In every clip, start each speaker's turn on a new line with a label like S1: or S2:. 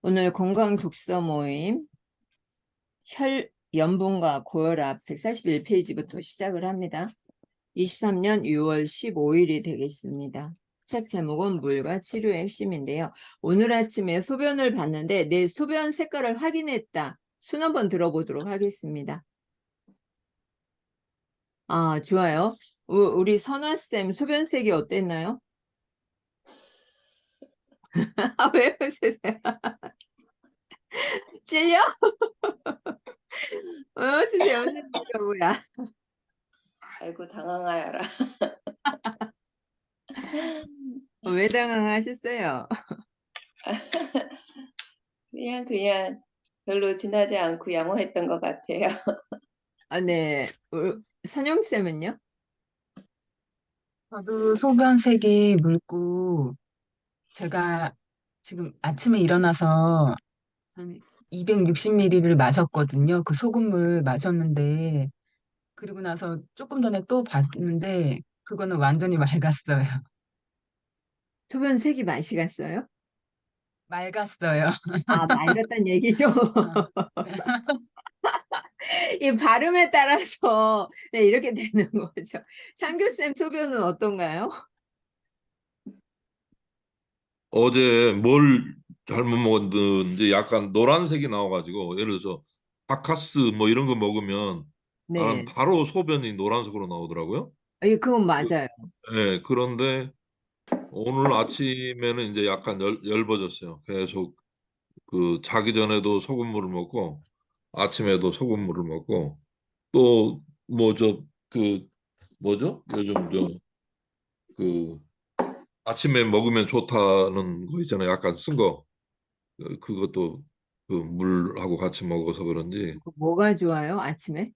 S1: 오늘 건강 독서 모임 염분과 고혈압 141페이지부터 시작을 합니다. 23년 6월 15일이 되겠습니다. 책 제목은 물과 치료의 핵심인데요. 오늘 아침에 소변을 봤는데 내 소변 색깔을 확인했다. 손 한번 들어보도록 하겠습니다. 아, 좋아요. 우리 선아쌤 소변색이 어땠나요? 아, 왜 웃으세요? 찔려? 웃으세요. 웃는 이유가 뭐야?
S2: 아이고 당황하여라.
S1: 왜 당황하셨어요?
S2: 그냥 별로 진하지 않고 양호했던 것 같아요.
S1: 아, 네. 선영쌤은요?
S3: 저도 소변색이 묽고, 제가 지금 아침에 일어나서 한 260ml를 마셨거든요. 그 소금물 마셨는데, 그리고 나서 조금 전에 또 봤는데, 그거는 완전히 맑았어요.
S1: 소변색이 맛이 갔어요?
S3: 맑았어요.
S1: 아, 맑았단 얘기죠.
S3: 어.
S1: 이 발음에 따라서 네, 이렇게 되는 거죠. 창규쌤 소변은 어떤가요?
S4: 어제 뭘 잘못 먹었는지 약간 노란색이 나와가지고 예를 들어서 바카스 뭐 이런 거 먹으면 나는
S1: 네.
S4: 바로 소변이 노란색으로 나오더라고요.
S1: 예, 그건
S4: 그-
S1: 맞아요.
S4: 네, 그런데 오늘 아침에는 이제 약간 엷어졌어요. 계속 그 자기 전에도 소금물을 먹고 아침에도 소금물을 먹고 또 뭐 저 그 뭐죠? 요즘 그 아침에 먹으면 좋다는 거 있잖아요. 약간 쓴 거. 그것도 그 물하고 같이 먹어서 그런지
S1: 뭐가 좋아요, 아침에?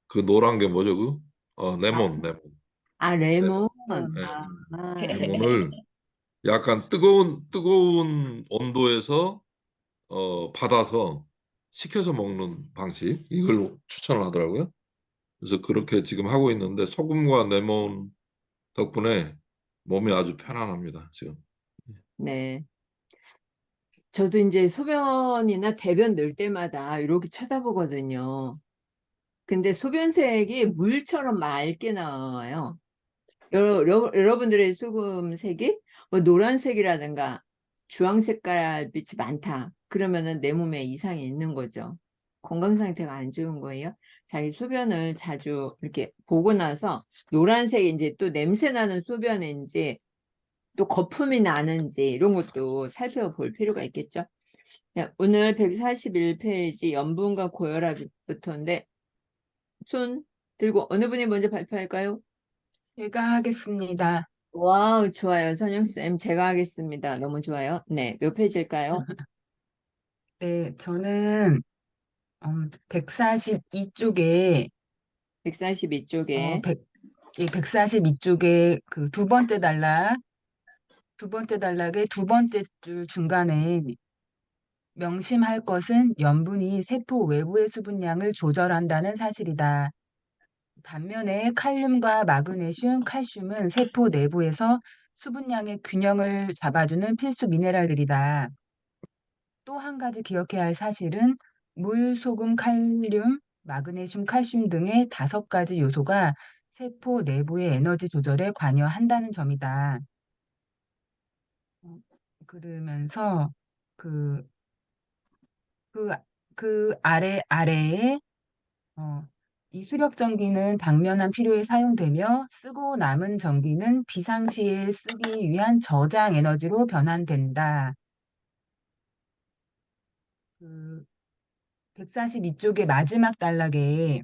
S4: 그 노란 게 뭐죠? 그
S1: 아,
S4: 레몬.
S1: 레몬.
S3: 음.
S4: 네,
S1: 아,
S4: 레몬을 약간 뜨거운 온도에서 받아서 식혀서 먹는 방식 이걸 추천을 하더라고요. 그래서 그렇게 지금 하고 있는데 소금과 레몬 덕분에 몸이 아주 편안합니다. 지금.
S1: 네. 저도 이제 소변이나 대변 넣을 때마다 이렇게 쳐다보거든요. 근데 소변색이 물처럼 맑게 나와요. 여러분들의 소금색이 뭐 노란색이라든가 주황색깔 빛이 많다. 그러면은 내 몸에 이상이 있는 거죠. 건강 상태가 안 좋은 거예요. 자기 소변을 자주 이렇게 보고 나서 노란색 이제 또 냄새 나는 소변인지 또 거품이 나는지 이런 것도 살펴볼 필요가 있겠죠. 자, 오늘 141페이지 염분과 고혈압부터인데 손 들고 어느 분이 먼저 발표할까요?
S3: 제가 하겠습니다.
S1: 와우, 좋아요. 선영쌤, 제가 하겠습니다. 너무 좋아요. 네, 몇 페이지일까요?
S3: 네, 저는 142쪽에
S1: 142쪽에.
S3: 142쪽에 그 두 번째 단락의 두 번째 줄 중간에 명심할 것은 염분이 세포 외부의 수분량을 조절한다는 사실이다. 반면에 칼륨과 마그네슘, 칼슘은 세포 내부에서 수분량의 균형을 잡아주는 필수 미네랄들이다. 또 한 가지 기억해야 할 사실은 물, 소금, 칼륨, 마그네슘, 칼슘 등의 5가지 요소가 세포 내부의 에너지 조절에 관여한다는 점이다. 어, 그러면서 그, 그, 그 아래에 이 수력 전기는 당면한 필요에 사용되며 쓰고 남은 전기는 비상시에 쓰기 위한 저장 에너지로 변환된다. 그 142쪽의 마지막 단락에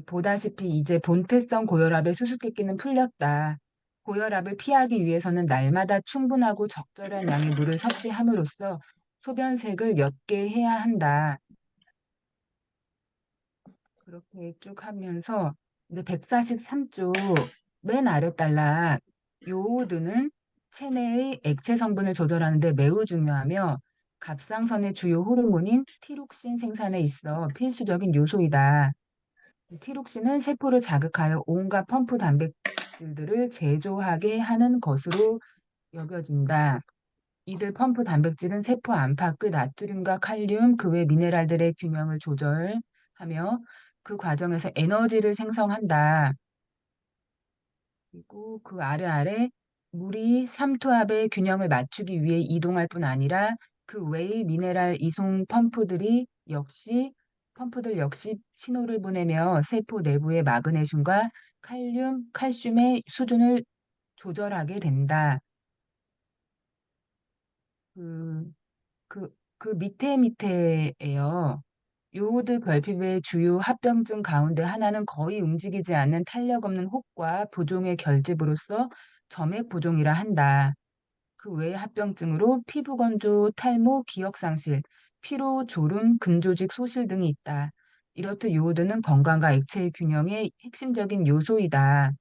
S3: 보다시피 이제 본태성 고혈압의 수수께끼는 풀렸다. 고혈압을 피하기 위해서는 날마다 충분하고 적절한 양의 물을 섭취함으로써 소변색을 옅게 해야 한다. 그렇게 쭉 하면서 이제 143쪽 맨 아래 단락 요오드는 체내의 액체 성분을 조절하는 데 매우 중요하며 갑상선의 주요 호르몬인 티록신 생산에 있어 필수적인 요소이다. 티록신은 세포를 자극하여 온갖 펌프 단백질들을 제조하게 하는 것으로 여겨진다. 이들 펌프 단백질은 세포 안팎의 나트륨과 칼륨, 그 외 미네랄들의 균형을 조절하며 그 과정에서 에너지를 생성한다. 그리고 그 아래 물이 삼투압의 균형을 맞추기 위해 이동할 뿐 아니라 그 외의 미네랄 이송 펌프들 역시 신호를 보내며 세포 내부의 마그네슘과 칼슘의 수준을 조절하게 된다. 그, 그 밑에예요. 요오드 결핍의 주요 합병증 가운데 하나는 거의 움직이지 않는 탄력 없는 혹과 부종의 결집으로써 점액 부종이라 한다. 그 외의 합병증으로 피부 건조, 탈모, 기억 상실, 피로, 졸음, 근조직 소실 등이 있다. 이렇듯 요오드는 건강과 액체의 균형의 핵심적인 요소이다.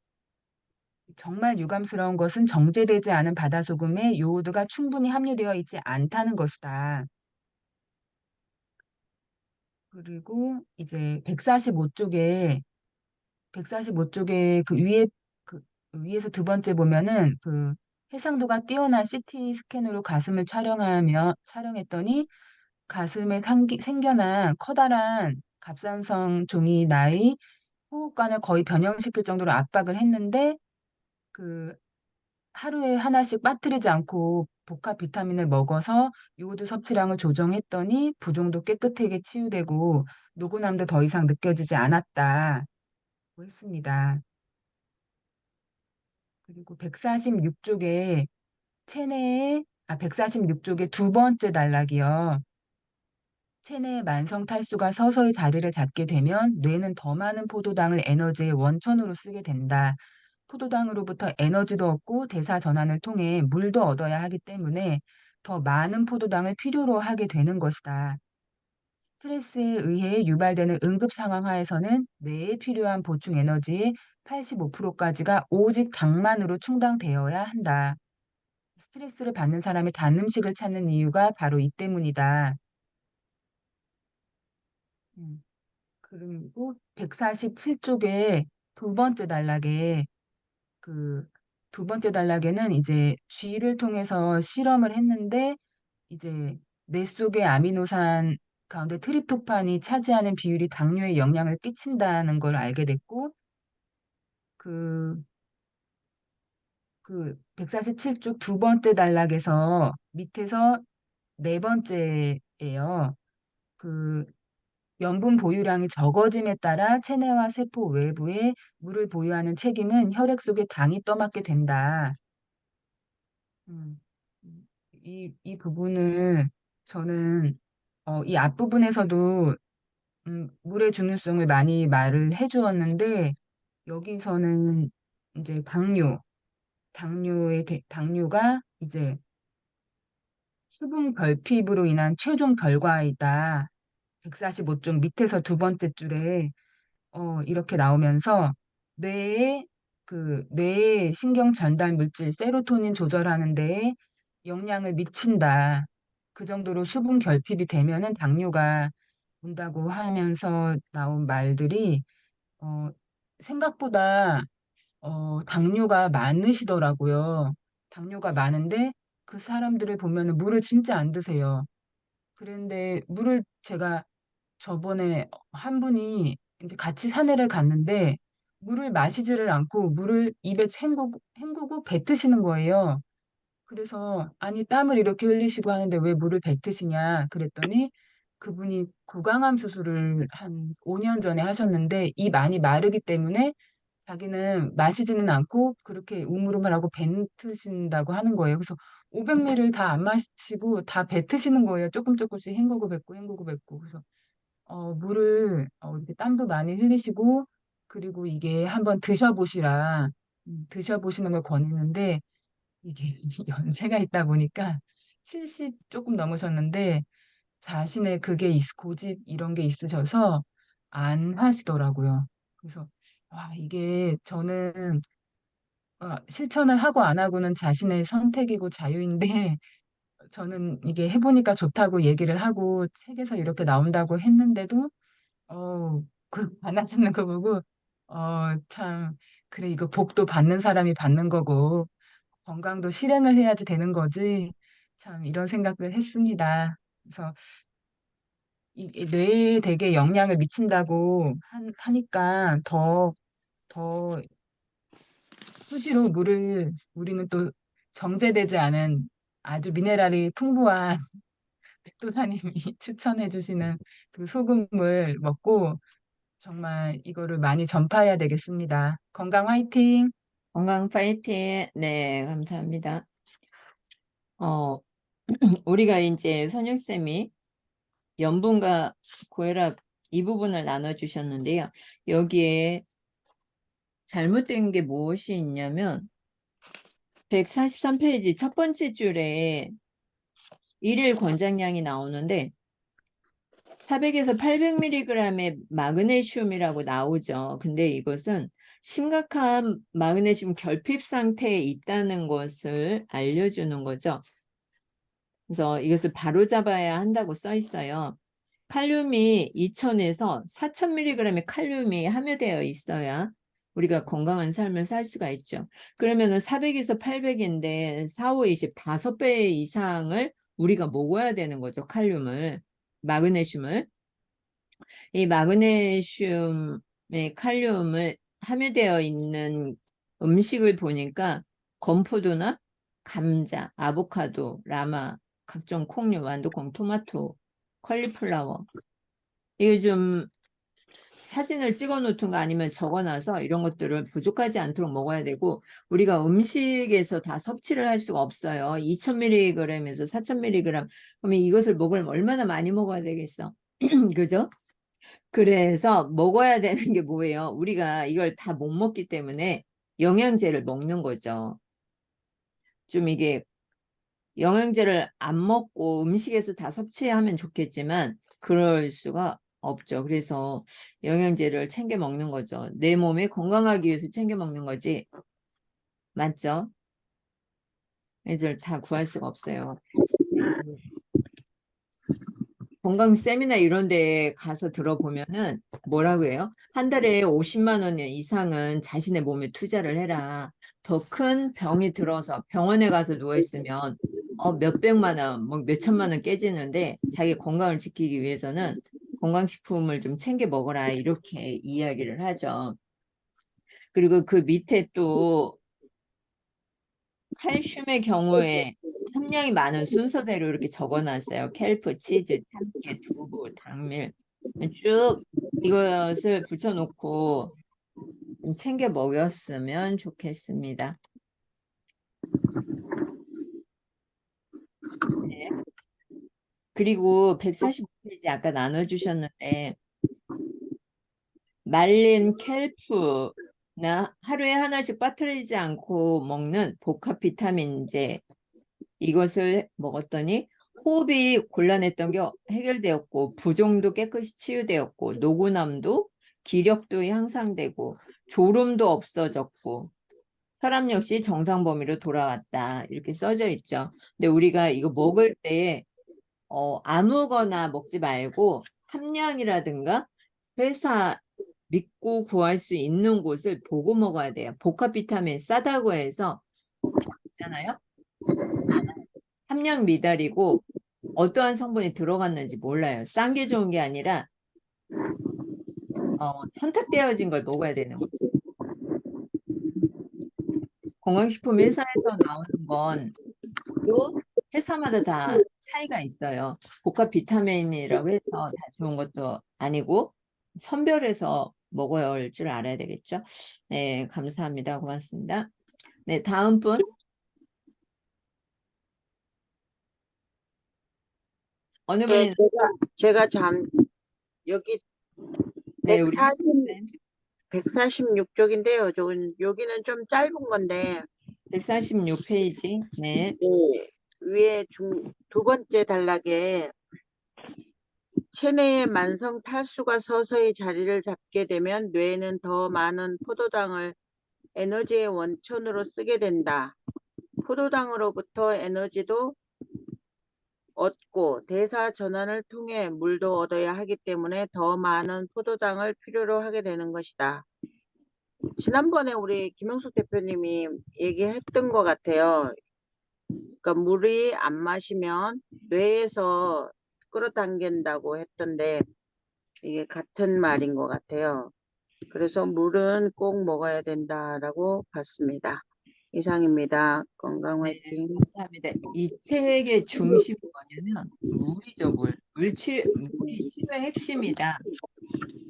S3: 정말 유감스러운 것은 정제되지 않은 바다소금에 요오드가 충분히 함유되어 있지 않다는 것이다. 그리고 이제 145쪽에 그 위에서 두 번째 보면은 그 해상도가 뛰어난 CT 스캔으로 가슴을 촬영했더니 가슴에 생겨난 커다란 갑상선 종이 나의 호흡관을 거의 변형시킬 정도로 압박을 했는데 그 하루에 하나씩 빠뜨리지 않고 복합 비타민을 먹어서 요오드 섭취량을 조정했더니 부종도 깨끗하게 치유되고 노곤함도 더 이상 느껴지지 않았다고 했습니다. 그리고 146쪽의 두 번째 단락이요. 체내의 만성 탈수가 서서히 자리를 잡게 되면 뇌는 더 많은 포도당을 에너지의 원천으로 쓰게 된다. 포도당으로부터 에너지도 얻고 대사 전환을 통해 물도 얻어야 하기 때문에 더 많은 포도당을 필요로 하게 되는 것이다. 스트레스에 의해 유발되는 응급 상황 하에서는 뇌에 필요한 보충 에너지의 85%까지가 오직 당만으로 충당되어야 한다. 스트레스를 받는 사람이 단 음식을 찾는 이유가 바로 이 때문이다. 음, 그리고 147쪽의 두 번째 단락에 그 두 번째 단락에는 이제 쥐를 통해서 실험을 했는데 이제 뇌 속의 아미노산 가운데 트립토판이 차지하는 비율이 당뇨에 영향을 끼친다는 걸 알게 됐고 그 147쪽 두 번째 단락에서 밑에서 네 번째예요. 그 염분 보유량이 적어짐에 따라 체내와 세포 외부에 물을 보유하는 책임은 혈액 속에 당이 떠맡게 된다. 음, 이 부분을 저는 이 앞부분에서도 물의 중요성을 많이 말을 해주었는데 여기서는 이제 당뇨가 이제 수분 결핍으로 인한 최종 결과이다. 145쪽 밑에서 두 번째 줄에 이렇게 나오면서 뇌의 뇌의 신경 전달 물질 세로토닌 조절하는 데에 영향을 미친다. 그 정도로 수분 결핍이 되면은 당뇨가 온다고 하면서 나온 말들이 어, 생각보다 당뇨가 많으시더라고요. 당뇨가 많은데 그 사람들을 보면은 물을 진짜 안 드세요. 그런데 물을 제가 저번에 한 분이 이제 같이 산에를 갔는데 물을 마시지를 않고 물을 입에 헹구고 뱉으시는 거예요. 그래서 아니 땀을 이렇게 흘리시고 하는데 왜 물을 뱉으시냐 그랬더니 그분이 구강암 수술을 한 5년 전에 하셨는데 입 안이 마르기 때문에 자기는 마시지는 않고 그렇게 우물우물하고 뱉으신다고 하는 거예요. 그래서 500ml를 다 안 마시고 다 뱉으시는 거예요. 조금 조금씩 헹구고 뱉고 헹구고 뱉고. 그래서 물을 이렇게 땀도 많이 흘리시고 그리고 이게 한번 드셔보시라 드셔보시는 걸 권했는데 이게 연세가 있다 보니까 70 조금 넘으셨는데 자신의 고집 이런 게 있으셔서 안 하시더라고요. 그래서 이게 저는 실천을 하고 안 하고는 자신의 선택이고 자유인데 저는 이게 해보니까 좋다고 얘기를 하고 책에서 이렇게 나온다고 했는데도 안 하시는 거 보고 참 그래 이거 복도 받는 사람이 받는 거고 건강도 실행을 해야지 되는 거지. 참 이런 생각을 했습니다. 그래서 이 뇌에 되게 영향을 미친다고 하니까 더 수시로 우리는 또 정제되지 않은 아주 미네랄이 풍부한 백도사님이 추천해 주시는 그 소금을 먹고 정말 이거를 많이 전파해야 되겠습니다. 건강 화이팅!
S1: 건강 파이팅. 네, 감사합니다. 우리가 이제 선율쌤이 염분과 고혈압 이 부분을 나눠주셨는데요. 여기에 잘못된 게 무엇이 있냐면 143페이지 첫 번째 줄에 일일 권장량이 나오는데 400에서 800mg의 마그네슘이라고 나오죠. 근데 이것은 심각한 마그네슘 결핍 상태에 있다는 것을 알려주는 거죠. 그래서 이것을 바로잡아야 한다고 써 있어요. 칼륨이 2000에서 4000mg의 칼륨이 함유되어 있어야 우리가 건강한 삶을 살 수가 있죠. 그러면은 400에서 800인데 4, 5, 20, 5배 이상을 우리가 먹어야 되는 거죠. 칼륨을, 마그네슘을. 이 마그네슘의 칼륨을 함유되어 있는 음식을 보니까 건포도나 감자, 아보카도, 라마, 각종 콩류, 완두콩, 토마토, 컬리플라워. 이거 좀 사진을 찍어 놓든가 아니면 적어놔서 이런 것들을 부족하지 않도록 먹어야 되고 우리가 음식에서 다 섭취를 할 수가 없어요. 2000mg에서 4000mg. 그러면 이것을 얼마나 많이 먹어야 되겠어? 그죠? 그래서 먹어야 되는 게 뭐예요? 우리가 이걸 다 못 먹기 때문에 영양제를 먹는 거죠. 좀 이게 영양제를 안 먹고 음식에서 다 섭취하면 좋겠지만 그럴 수가 없죠. 그래서 영양제를 챙겨 먹는 거죠. 내 몸이 건강하기 위해서 챙겨 먹는 거지. 맞죠? 이걸 다 구할 수가 없어요. 건강 세미나 이런 데 가서 들어보면은 뭐라고 해요? 한 달에 50만 원 이상은 자신의 몸에 투자를 해라. 더 큰 병이 들어서 병원에 가서 누워있으면 몇백만 원, 뭐 몇천만 원 깨지는데 자기 건강을 지키기 위해서는 건강식품을 좀 챙겨 먹어라. 이렇게 이야기를 하죠. 그리고 그 밑에 또 칼슘의 경우에 함량이 많은 순서대로 이렇게 적어놨어요. 켈프, 치즈, 참깨, 두부, 당밀 쭉 이것을 붙여놓고 좀 챙겨 먹였으면 좋겠습니다. 네. 그리고 145페이지 아까 나눠주셨는데 말린 켈프나 하루에 하나씩 빠뜨리지 않고 먹는 복합 비타민제 이것을 먹었더니 호흡이 곤란했던 게 해결되었고 부종도 깨끗이 치유되었고 노곤함도 기력도 향상되고 졸음도 없어졌고 혈압 역시 정상 범위로 돌아왔다 이렇게 써져 있죠. 근데 우리가 이거 먹을 때 아무거나 먹지 말고 함량이라든가 회사 믿고 구할 수 있는 곳을 보고 먹어야 돼요. 복합 비타민 싸다고 해서 있잖아요. 함량 미달이고 어떠한 성분이 들어갔는지 몰라요. 싼 게 좋은 게 아니라 선택되어진 걸 먹어야 되는 거죠. 건강식품 회사에서 나오는 건 또 회사마다 다 차이가 있어요. 복합 비타민이라고 해서 다 좋은 것도 아니고 선별해서 먹어야 할 줄 알아야 되겠죠. 네, 감사합니다. 고맙습니다. 네, 다음 분. 어느 분이
S5: 네, 제가 여기
S1: 네, 우리
S5: 146쪽인데요. 여기는 좀 짧은 건데,
S1: 146페이지. 네.
S5: 네, 위에 두 번째 단락에 체내의 만성 탈수가 서서히 자리를 잡게 되면 뇌는 더 많은 포도당을 에너지의 원천으로 쓰게 된다. 포도당으로부터 에너지도 얻고 대사 전환을 통해 물도 얻어야 하기 때문에 더 많은 포도당을 필요로 하게 되는 것이다. 지난번에 우리 김영숙 대표님이 얘기했던 것 같아요. 그러니까 물이 안 마시면 뇌에서 끌어당긴다고 했던데 이게 같은 말인 것 같아요. 그래서 물은 꼭 먹어야 된다라고 봤습니다. 이상입니다. 건강
S1: 네,
S5: 화이팅.
S1: 감사합니다. 이 책의 중심은 뭐냐면 물이죠, 물. 물이 치료의 핵심이다.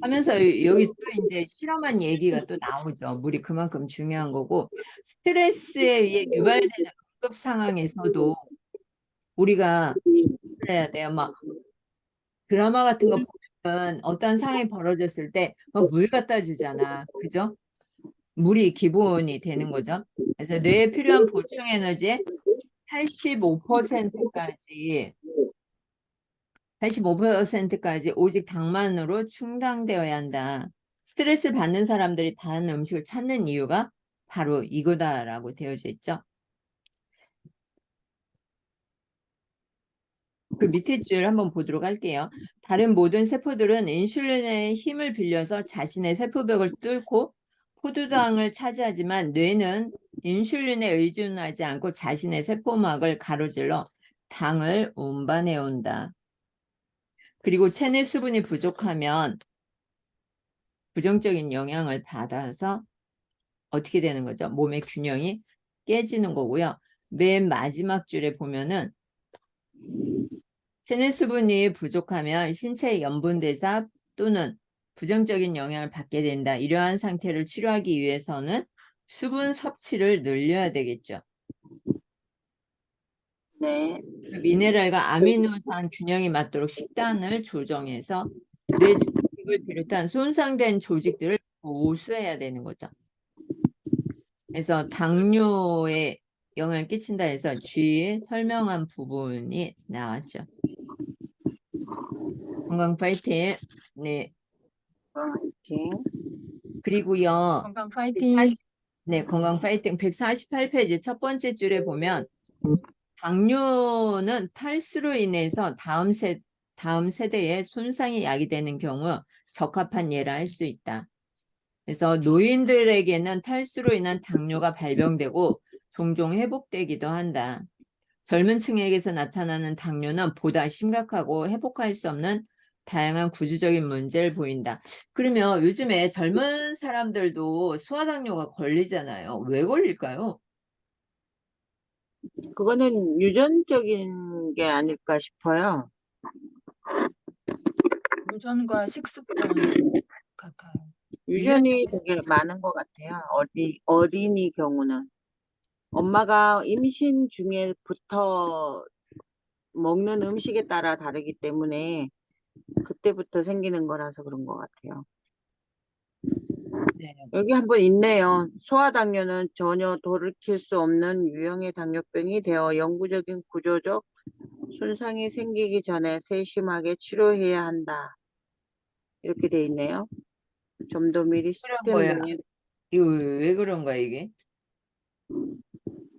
S1: 하면서 여기 또 이제 실험한 얘기가 또 나오죠. 물이 그만큼 중요한 거고 스트레스에 의해 유발되는 응급 상황에서도 우리가 해야 돼요. 막 드라마 같은 거 보면 어떤 상황이 벌어졌을 때 막 물 갖다 주잖아. 그죠? 물이 기본이 되는 거죠. 그래서 뇌에 필요한 보충 에너지의 85%까지 85%까지 오직 당만으로 충당되어야 한다. 스트레스를 받는 사람들이 단 음식을 찾는 이유가 바로 이거다라고 되어져 있죠. 그 밑에 줄 한번 보도록 할게요. 다른 모든 세포들은 인슐린의 힘을 빌려서 자신의 세포벽을 뚫고 포도당을 차지하지만 뇌는 인슐린에 의존하지 않고 자신의 세포막을 가로질러 당을 운반해 온다. 그리고 체내 수분이 부족하면 부정적인 영향을 받아서 어떻게 되는 거죠? 몸의 균형이 깨지는 거고요. 맨 마지막 줄에 보면은 체내 수분이 부족하면 신체 염분 대사 또는 부정적인 영향을 받게 된다. 이러한 상태를 치료하기 위해서는 수분 섭취를 늘려야 되겠죠.
S5: 네.
S1: 미네랄과 아미노산 균형이 맞도록 식단을 조정해서 뇌 조직을 비롯한 손상된 조직들을 보수해야 되는 거죠. 그래서 당뇨에 영향을 끼친다 해서 주위에 설명한 부분이 나왔죠. 건강 파이팅. 네.
S5: 건강 화이팅.
S1: 그리고요.
S3: 건강 파이팅.
S1: 네, 건강 파이팅 148페이지 첫 번째 줄에 보면 당뇨는 탈수로 인해서 다음 세대에 손상이 야기되는 경우 적합한 예라 할 수 있다. 그래서 노인들에게는 탈수로 인한 당뇨가 발병되고 종종 회복되기도 한다. 젊은 층에게서 나타나는 당뇨는 보다 심각하고 회복할 수 없는 다양한 구조적인 문제를 보인다. 그러면 요즘에 젊은 사람들도 소아당뇨가 걸리잖아요. 왜 걸릴까요?
S5: 그거는 유전적인 게 아닐까 싶어요.
S3: 유전과 식습관 같아요.
S5: 유전이 되게 많은 것 같아요. 어린이 경우는. 엄마가 임신 중에부터 먹는 음식에 따라 다르기 때문에 그때부터 생기는 거라서 그런 것 같아요.
S1: 네.
S5: 여기 한번 있네요. 소아당뇨는 전혀 돌이킬 수 없는 유형의 당뇨병이 되어 영구적인 구조적 손상이 생기기 전에 세심하게 치료해야 한다. 이렇게 돼 있네요. 좀 더 미리
S1: 그런 거야.
S5: 시스템
S1: 이거 왜 그런 거야, 이게?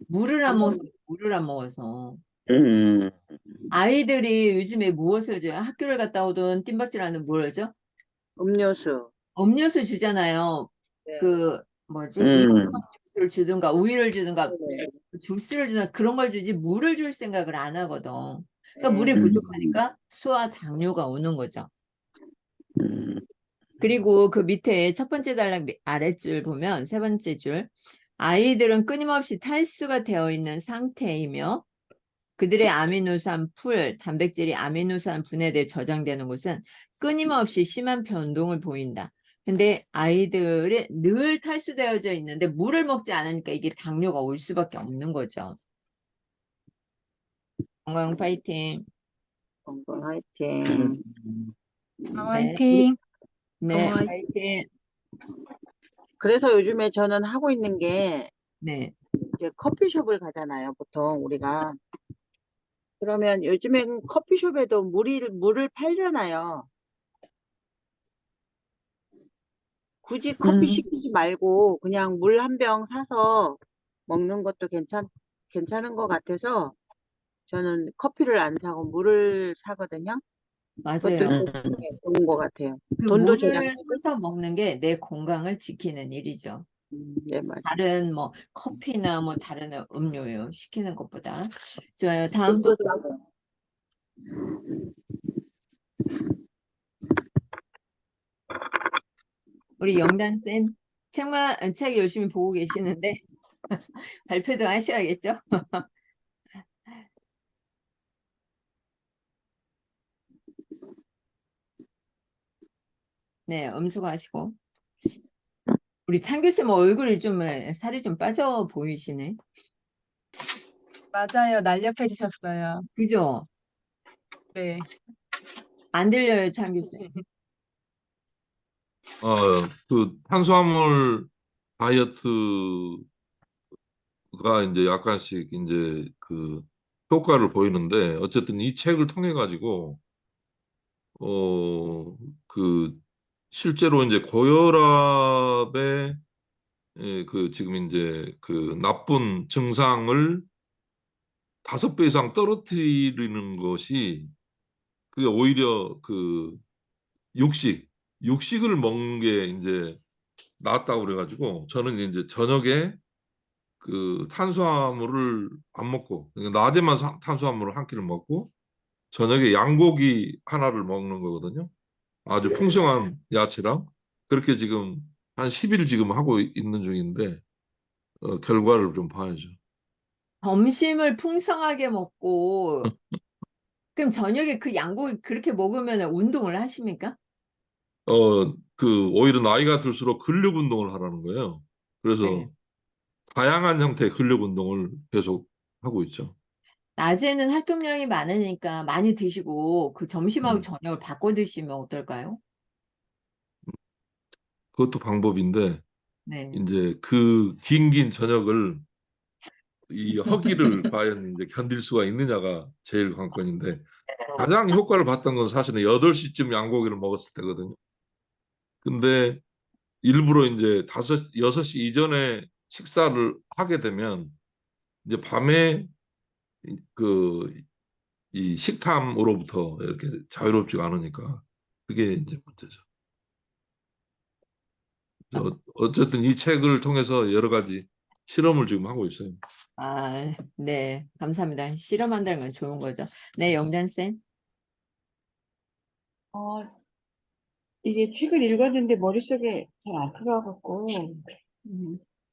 S1: 물을 안 먹어서, 물을 안 먹어서. 아이들이 요즘에 무엇을 줘요? 학교를 갔다 오든 뜀박질하는 뭘 줘?
S5: 음료수.
S1: 음료수 주잖아요.
S5: 네.
S1: 그 뭐지? 음료수를 주든가 우유를 주든가
S5: 네.
S1: 주스를 주든가 그런 걸 주지 물을 줄 생각을 안 하거든. 그러니까 물이
S5: 네.
S1: 부족하니까 소화 당뇨가 오는 거죠. 그리고 그 밑에 첫 번째 단락 아랫줄 보면 세 번째 줄 아이들은 끊임없이 탈수가 되어 있는 상태이며 그들의 아미노산 풀, 단백질이 아미노산 분해돼 저장되는 곳은 끊임없이 심한 변동을 보인다. 근데 아이들이 늘 탈수되어져 있는데 물을 먹지 않으니까 이게 당뇨가 올 수밖에 없는 거죠. 건강 파이팅.
S5: 건강 화이팅.
S3: 건강
S1: 네.
S3: 화이팅.
S1: 네,
S5: 건강
S1: 파이팅.
S5: 그래서 요즘에 저는 하고 있는 게
S1: 네.
S5: 이제 커피숍을 가잖아요. 보통 우리가. 그러면 요즘엔 커피숍에도 물을 팔잖아요. 굳이 커피 시키지 말고 그냥 물 한 병 사서 먹는 것도 괜찮은 것 같아서 저는 커피를 안 사고 물을 사거든요. 그것도
S1: 맞아요.
S5: 좋은 것 같아요.
S1: 그
S5: 돈도
S1: 물을
S5: 절약하고.
S1: 사서 먹는 게 내 건강을 지키는 일이죠.
S5: 네, 맞아요.
S1: 다른 뭐 커피나 뭐 다른 음료요 시키는 것보다. 좋아요. 다음 분 우리 영단 쌤 책 열심히 보고 계시는데 발표도 하셔야겠죠? 네, 엄수고하시고. 우리 창규 쌤 얼굴이 좀 살이 좀 빠져 보이시네.
S3: 맞아요. 날렵해지셨어요.
S1: 그죠?
S3: 네.
S1: 안 들려요, 창규 쌤.
S4: 그 탄수화물 다이어트가 이제 약간씩 이제 그 효과를 보이는데 어쨌든 이 책을 통해 가지고 그 실제로 이제 고혈압의 그 지금 이제 그 나쁜 증상을 5배 이상 떨어뜨리는 것이 그게 오히려 그 육식 육식을 먹는 게 이제 낫다고 그래가지고 저는 이제 저녁에 그 탄수화물을 안 먹고 그러니까 낮에만 탄수화물을 한 끼를 먹고 저녁에 양고기 하나를 먹는 거거든요. 아주 풍성한 야채랑 그렇게 지금 한 10일 지금 하고 있는 중인데 결과를 좀 봐야죠.
S1: 점심을 풍성하게 먹고, 그럼 저녁에 그 양고기 그렇게 먹으면 운동을 하십니까?
S4: 그 오히려 나이가 들수록 근력 운동을 하라는 거예요.
S1: 네.
S4: 그래서 다양한 형태의 근력 운동을 계속 하고 있죠.
S1: 낮에는 활동량이 많으니까 많이 드시고, 그 점심하고
S4: 음,
S1: 저녁을 바꿔 드시면 어떨까요?
S4: 그것도 방법인데
S1: 네.
S4: 이제 그 긴긴 저녁을 이 허기를 과연 이제 견딜 수가 있느냐가 제일 관건인데 가장 효과를 봤던 건 사실은 8시쯤 양고기를 먹었을 때거든요. 근데 일부러 이제 6시 이전에 식사를 하게 되면 이제 밤에 그 이 식탐으로부터 이렇게 자유롭지가 않으니까 그게 이제 문제죠. 그래서 어쨌든 이 책을 통해서 여러 가지 실험을 지금 하고 있어요.
S1: 아, 네. 감사합니다. 실험한다는 건 좋은 거죠. 네, 영단쌤.
S6: 어, 이게 책을 읽었는데 머릿속에 잘 안 들어와갖고,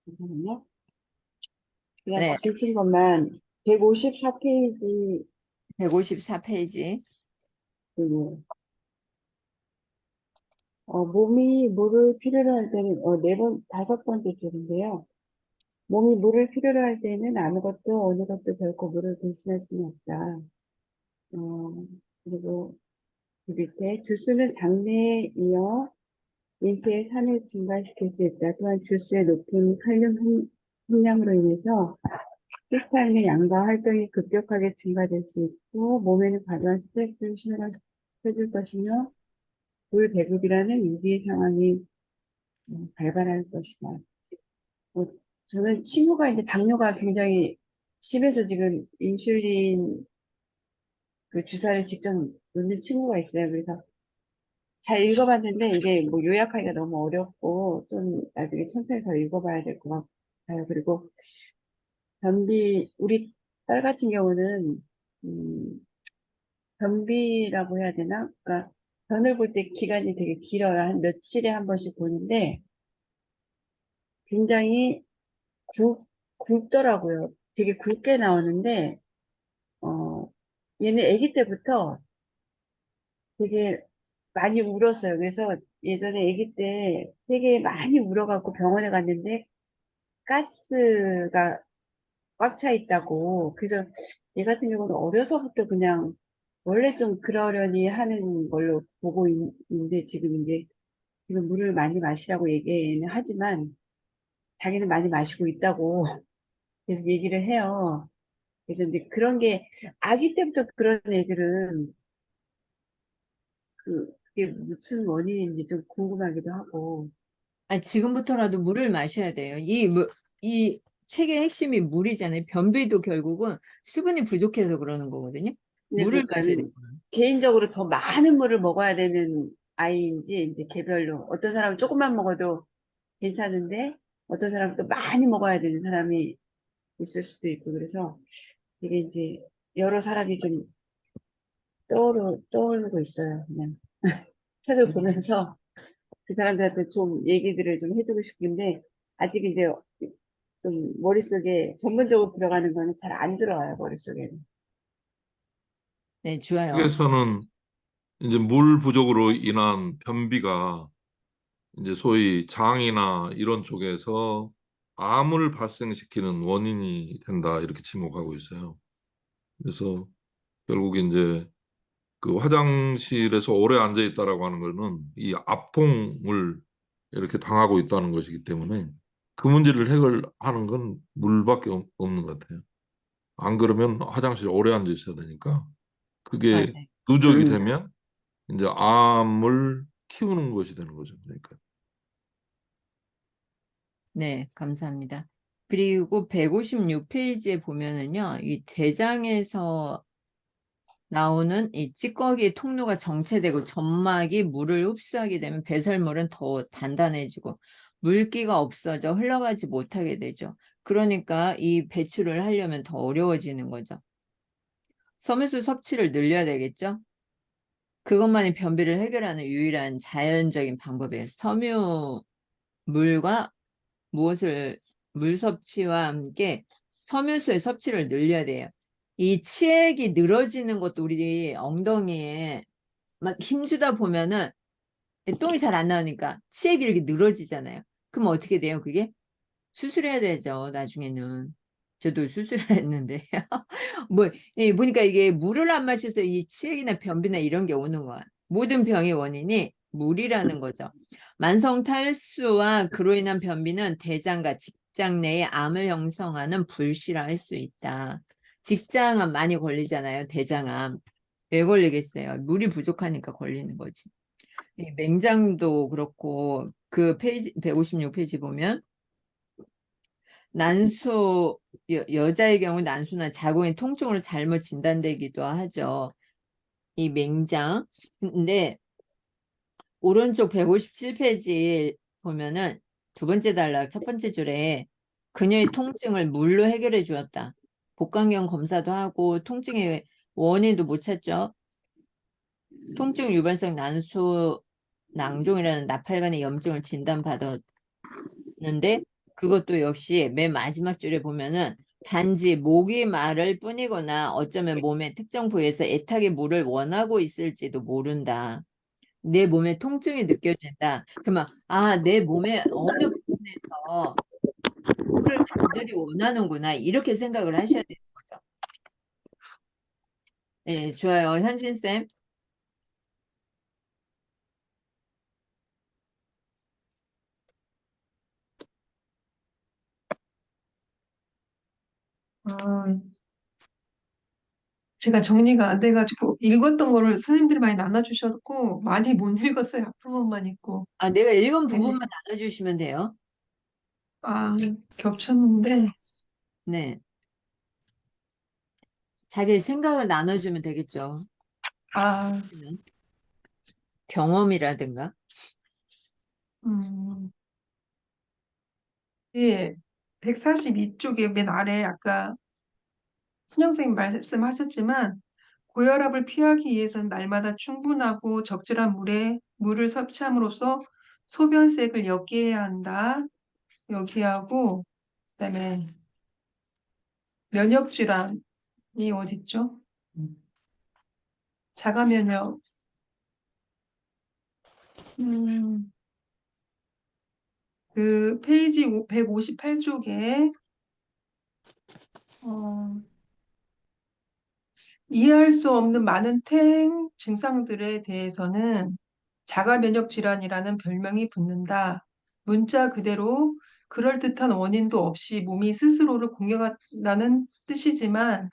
S6: 잠깐만요. 그냥
S1: 네,
S6: 읽은 것만 154페이지,
S1: 154페이지.
S6: 몸이 물을 필요로 할 때는, 5번째 줄인데요. 몸이 물을 필요로 할 때는 아무것도, 어느 것도 결코 물을 대신할 수는 없다. 그리고 그 밑에 주스는 장내에 이어 인체의 산을 증가시킬 수 있다. 또한 주스의 높은 칼륨 함량으로 인해서 히스타민의 양과 활동이 급격하게 증가될 수 있고 몸에는 과도한 스트레스를 실어줄 것이며 물 배급이라는 위기의 상황이 발발할 것이다. 뭐, 저는 친구가 이제 당뇨가 굉장히 심해서 지금 인슐린 그 주사를 직접 놓는 친구가 있어요. 그래서 잘 읽어봤는데 이게 뭐 요약하기가 너무 어렵고 좀 나중에 천천히 더 읽어봐야 될 것 같아요. 그리고 우리 딸 같은 경우는 음, 변비라고 해야 되나? 그러니까 변을 볼 때 기간이 되게 길어요. 한 며칠에 한 번씩 보는데 굉장히 굵더라고요. 되게 굵게 나오는데 어, 얘는 아기 때부터 되게 많이 울었어요. 그래서 예전에 아기 때 되게 많이 울어갖고 병원에 갔는데 가스가 꽉 차 있다고. 그래서 얘 같은 경우는 어려서부터 그냥 원래 좀 그러려니 하는 걸로 보고 있는데 지금 이제 지금 물을 많이 마시라고 얘기는 하지만 자기는 많이 마시고 있다고 계속 얘기를 해요. 그래서 이제 그런 게 아기 때부터 그런 애들은 그게 무슨 원인인지 좀 궁금하기도 하고.
S1: 아니, 지금부터라도 물을 마셔야 돼요. 이 책의 핵심이 물이잖아요. 변비도 결국은 수분이 부족해서 그러는 거거든요.
S6: 근데
S1: 물을 마셔야 돼요.
S6: 그러니까는 개인적으로 더 많은 물을 먹어야 되는 아이인지 이제 개별로 어떤 사람은 조금만 먹어도 괜찮은데 어떤 사람은 또 많이 먹어야 되는 사람이 있을 수도 있고, 그래서 이게 이제 여러 사람이 좀 떠오르고 있어요. 그냥 책을 보면서 그 사람들한테 좀 얘기들을 좀 해주고 싶은데, 아직 이제 좀 머릿속에 전문적으로 들어가는 거는 잘 안 들어와요, 머릿속에는.
S1: 네, 좋아요.
S4: 책에서는 이제 물 부족으로 인한 변비가 이제 소위 장이나 이런 쪽에서 암을 발생시키는 원인이 된다 이렇게 지목하고 있어요. 그래서 결국 이제 그 화장실에서 오래 앉아 있다라고 하는 거는 이 압통을 이렇게 당하고 있다는 것이기 때문에 그 문제를 해결하는 건 물밖에 없는 것 같아요. 안 그러면 화장실에 오래 앉아 있어야 되니까 그게
S1: 맞아요.
S4: 누적이
S6: 음,
S4: 되면 이제 암을 키우는 것이 되는 거죠. 그러니까.
S1: 네, 감사합니다. 그리고 156페이지에 보면은요, 이 대장에서 나오는 이 찌꺼기 통로가 정체되고 점막이 물을 흡수하게 되면 배설물은 더 단단해지고 물기가 없어져 흘러가지 못하게 되죠. 그러니까 이 배출을 하려면 더 어려워지는 거죠. 섬유수 섭취를 늘려야 되겠죠? 그것만이 변비를 해결하는 유일한 자연적인 방법이에요. 물과 무엇을 물 섭취와 함께 섬유수의 섭취를 늘려야 돼요. 이 치액이 늘어지는 것도 우리 엉덩이에 막 힘주다 보면은 똥이 잘 안 나오니까 치액이 이렇게 늘어지잖아요. 그럼 어떻게 돼요? 그게 수술해야 되죠. 나중에는. 저도 수술을 했는데 뭐 보니까 이게 물을 안 마셔서 이 치액이나 변비나 이런 게 오는 거야. 모든 병의 원인이 물이라는 거죠. 만성 탈수와 그로 인한 변비는 대장과 직장 내에 암을 형성하는 불씨라 할 수 있다. 직장암 많이 걸리잖아요. 대장암. 왜 걸리겠어요? 물이 부족하니까 걸리는 거지. 이 맹장도 그렇고 그 페이지 156페이지 보면 난소 여자의 경우 난소나 자궁의 통증으로 잘못 진단되기도 하죠. 이 맹장. 근데 오른쪽 157페이지 보면은 두 번째 단락 첫 번째 줄에 그녀의 통증을 물로 해결해 주었다. 복강경 검사도 하고 통증의 원인도 못 찾죠. 통증 유발성 난소 낭종이라는 나팔관의 염증을 진단받았는데 그것도 역시 맨 마지막 줄에 보면은 단지 목이 마를 뿐이거나 어쩌면 몸의 특정 부위에서 애타게 물을 원하고 있을지도 모른다. 내 몸에 통증이 느껴진다. 그러면 내 몸의 어느 부분에서 물을 간절히 원하는구나 이렇게 생각을 하셔야 되는 거죠. 네, 좋아요. 현진 쌤.
S7: 아, 제가 정리가 안 돼가지고 읽었던 거를 선생님들이 많이 나눠주셨고 많이 못 읽었어요. 앞부분만 읽고.
S1: 내가 읽은
S7: 네.
S1: 부분만 나눠주시면 돼요.
S7: 아, 겹쳤는데.
S1: 네. 자기 생각을 나눠주면 되겠죠.
S7: 아,
S1: 경험이라든가.
S7: 음, 예. 142쪽에 맨 아래 아까 신영 선생님 말씀하셨지만 고혈압을 피하기 위해서는 날마다 충분하고 적절한 물을 섭취함으로써 소변색을 옅게 해야 한다. 여기하고 그다음에 면역 질환이 어딨죠? 자가 면역. 그 페이지 158쪽에 이해할 수 없는 많은 퇴행 증상들에 대해서는 자가 면역 질환이라는 별명이 붙는다. 문자 그대로 그럴듯한 원인도 없이 몸이 스스로를 공격한다는 뜻이지만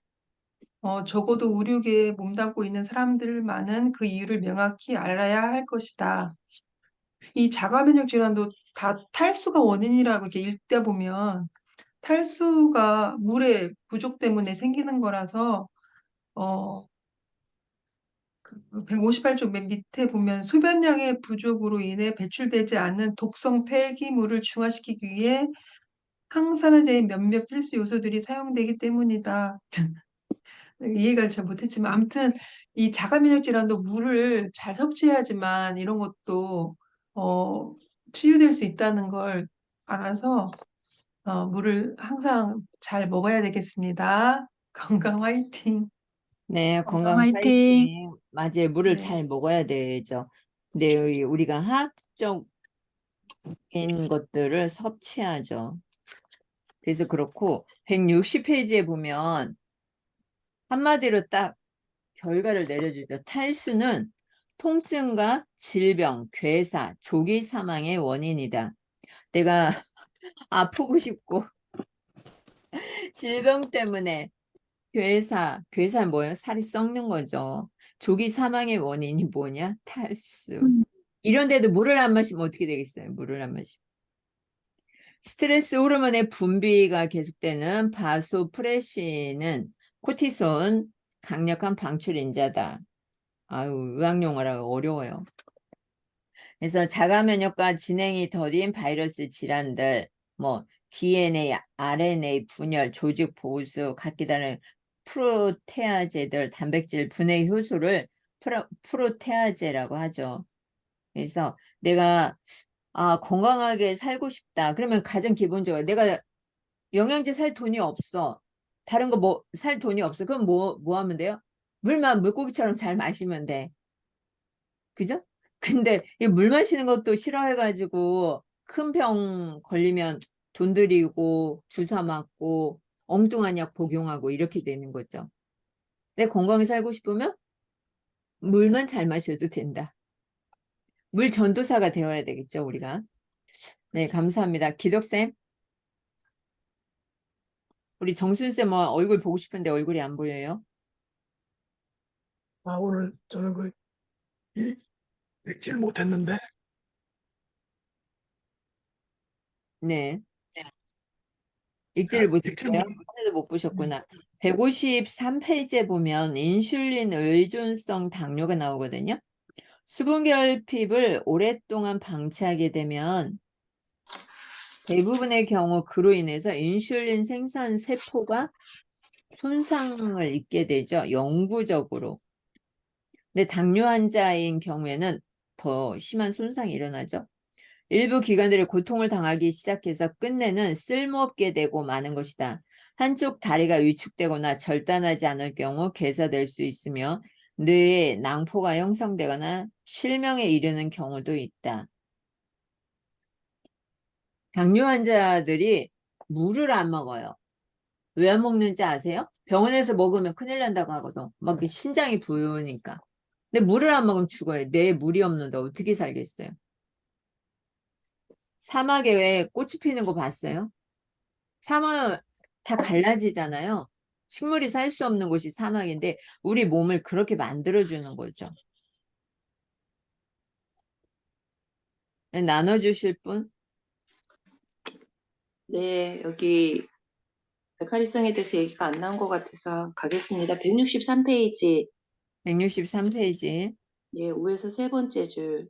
S7: 적어도 의료계에 몸담고 있는 사람들만은 그 이유를 명확히 알아야 할 것이다. 이 자가 면역 질환도 다 탈수가 원인이라고 이렇게 읽다 보면 탈수가 물의 부족 때문에 생기는 거라서 어, 158쪽 맨 밑에 보면 소변량의 부족으로 인해 배출되지 않는 독성 폐기물을 중화시키기 위해 항산화제의 몇몇 필수 요소들이 사용되기 때문이다. 이해가 잘 못했지만 아무튼 이 자가면역 질환도 물을 잘 섭취해야지만 이런 것도 치유될 수 있다는 걸 알아서 물을 항상 잘 먹어야 되겠습니다. 건강 화이팅!
S1: 네,
S3: 건강
S1: 건강
S3: 화이팅!
S1: 파이팅. 맞아요. 물을
S7: 네.
S1: 잘 먹어야 되죠. 근데 우리가 화학적인 것들을 섭취하죠. 그래서 그렇고 160페이지에 보면 한마디로 딱 결과를 내려주죠. 탈수는 통증과 질병, 괴사, 조기 사망의 원인이다. 내가 아프고 싶고 질병 때문에 괴사 뭐예요? 살이 썩는 거죠. 조기 사망의 원인이 뭐냐? 탈수. 이런데도 물을 안 마시면 어떻게 되겠어요? 물을 안 마시면. 스트레스 호르몬의 분비가 계속되는 바소프레신은 코티솔, 강력한 방출인자다. 아유, 의학용어라 어려워요. 그래서 자가 면역과 진행이 더딘 바이러스 질환들, 뭐 DNA, RNA 분열, 조직 보수, 각기 다른 프로테아제들, 단백질 분해 효소를 프로테아제라고 하죠. 그래서 내가 건강하게 살고 싶다. 그러면 가장 기본적으로 내가 영양제 살 돈이 없어. 다른 거 뭐 살 돈이 없어. 그럼 뭐 하면 돼요? 물만 물고기처럼 잘 마시면 돼. 그죠? 근데 이 물 마시는 것도 싫어해가지고 큰 병 걸리면 돈 들이고 주사 맞고 엉뚱한 약 복용하고 이렇게 되는 거죠. 내 건강히 살고 싶으면 물만 잘 마셔도 된다. 물 전도사가 되어야 되겠죠, 우리가. 네, 감사합니다. 기덕쌤. 우리 정순쌤 얼굴 보고 싶은데 얼굴이 안 보여요.
S8: 오늘 저는 읽질 못했는데.
S1: 네. 읽지를
S8: 읽질
S1: 못했어요.
S8: 못,
S1: 하나도 못 보셨구나. 153페이지에 보면 인슐린 의존성 당뇨가 나오거든요. 수분결핍을 오랫동안 방치하게 되면 대부분의 경우 그로 인해서 인슐린 생산 세포가 손상을 입게 되죠. 영구적으로. 근데 당뇨 환자인 경우에는 더 심한 손상이 일어나죠. 일부 기관들이 고통을 당하기 시작해서 끝내는 쓸모없게 되고 마는 것이다. 한쪽 다리가 위축되거나 절단하지 않을 경우 괴사될 수 있으며 뇌에 낭포가 형성되거나 실명에 이르는 경우도 있다. 당뇨 환자들이 물을 안 먹어요. 왜 안 먹는지 아세요? 병원에서 먹으면 큰일 난다고 하거든. 막 신장이 부으니까. 근데 물을 안 먹으면 죽어요. 뇌에 물이 없는데 어떻게 살겠어요? 사막에 왜 꽃이 피는 거 봤어요? 사막은 다 갈라지잖아요. 식물이 살 수 없는 곳이 사막인데 우리 몸을 그렇게 만들어주는 거죠. 네, 나눠주실 분?
S2: 네, 여기 알칼리성에 대해서 얘기가 안 나온 것 같아서 가겠습니다. 163페이지,
S1: 163페이지.
S2: 예, 5에서 세 번째 줄.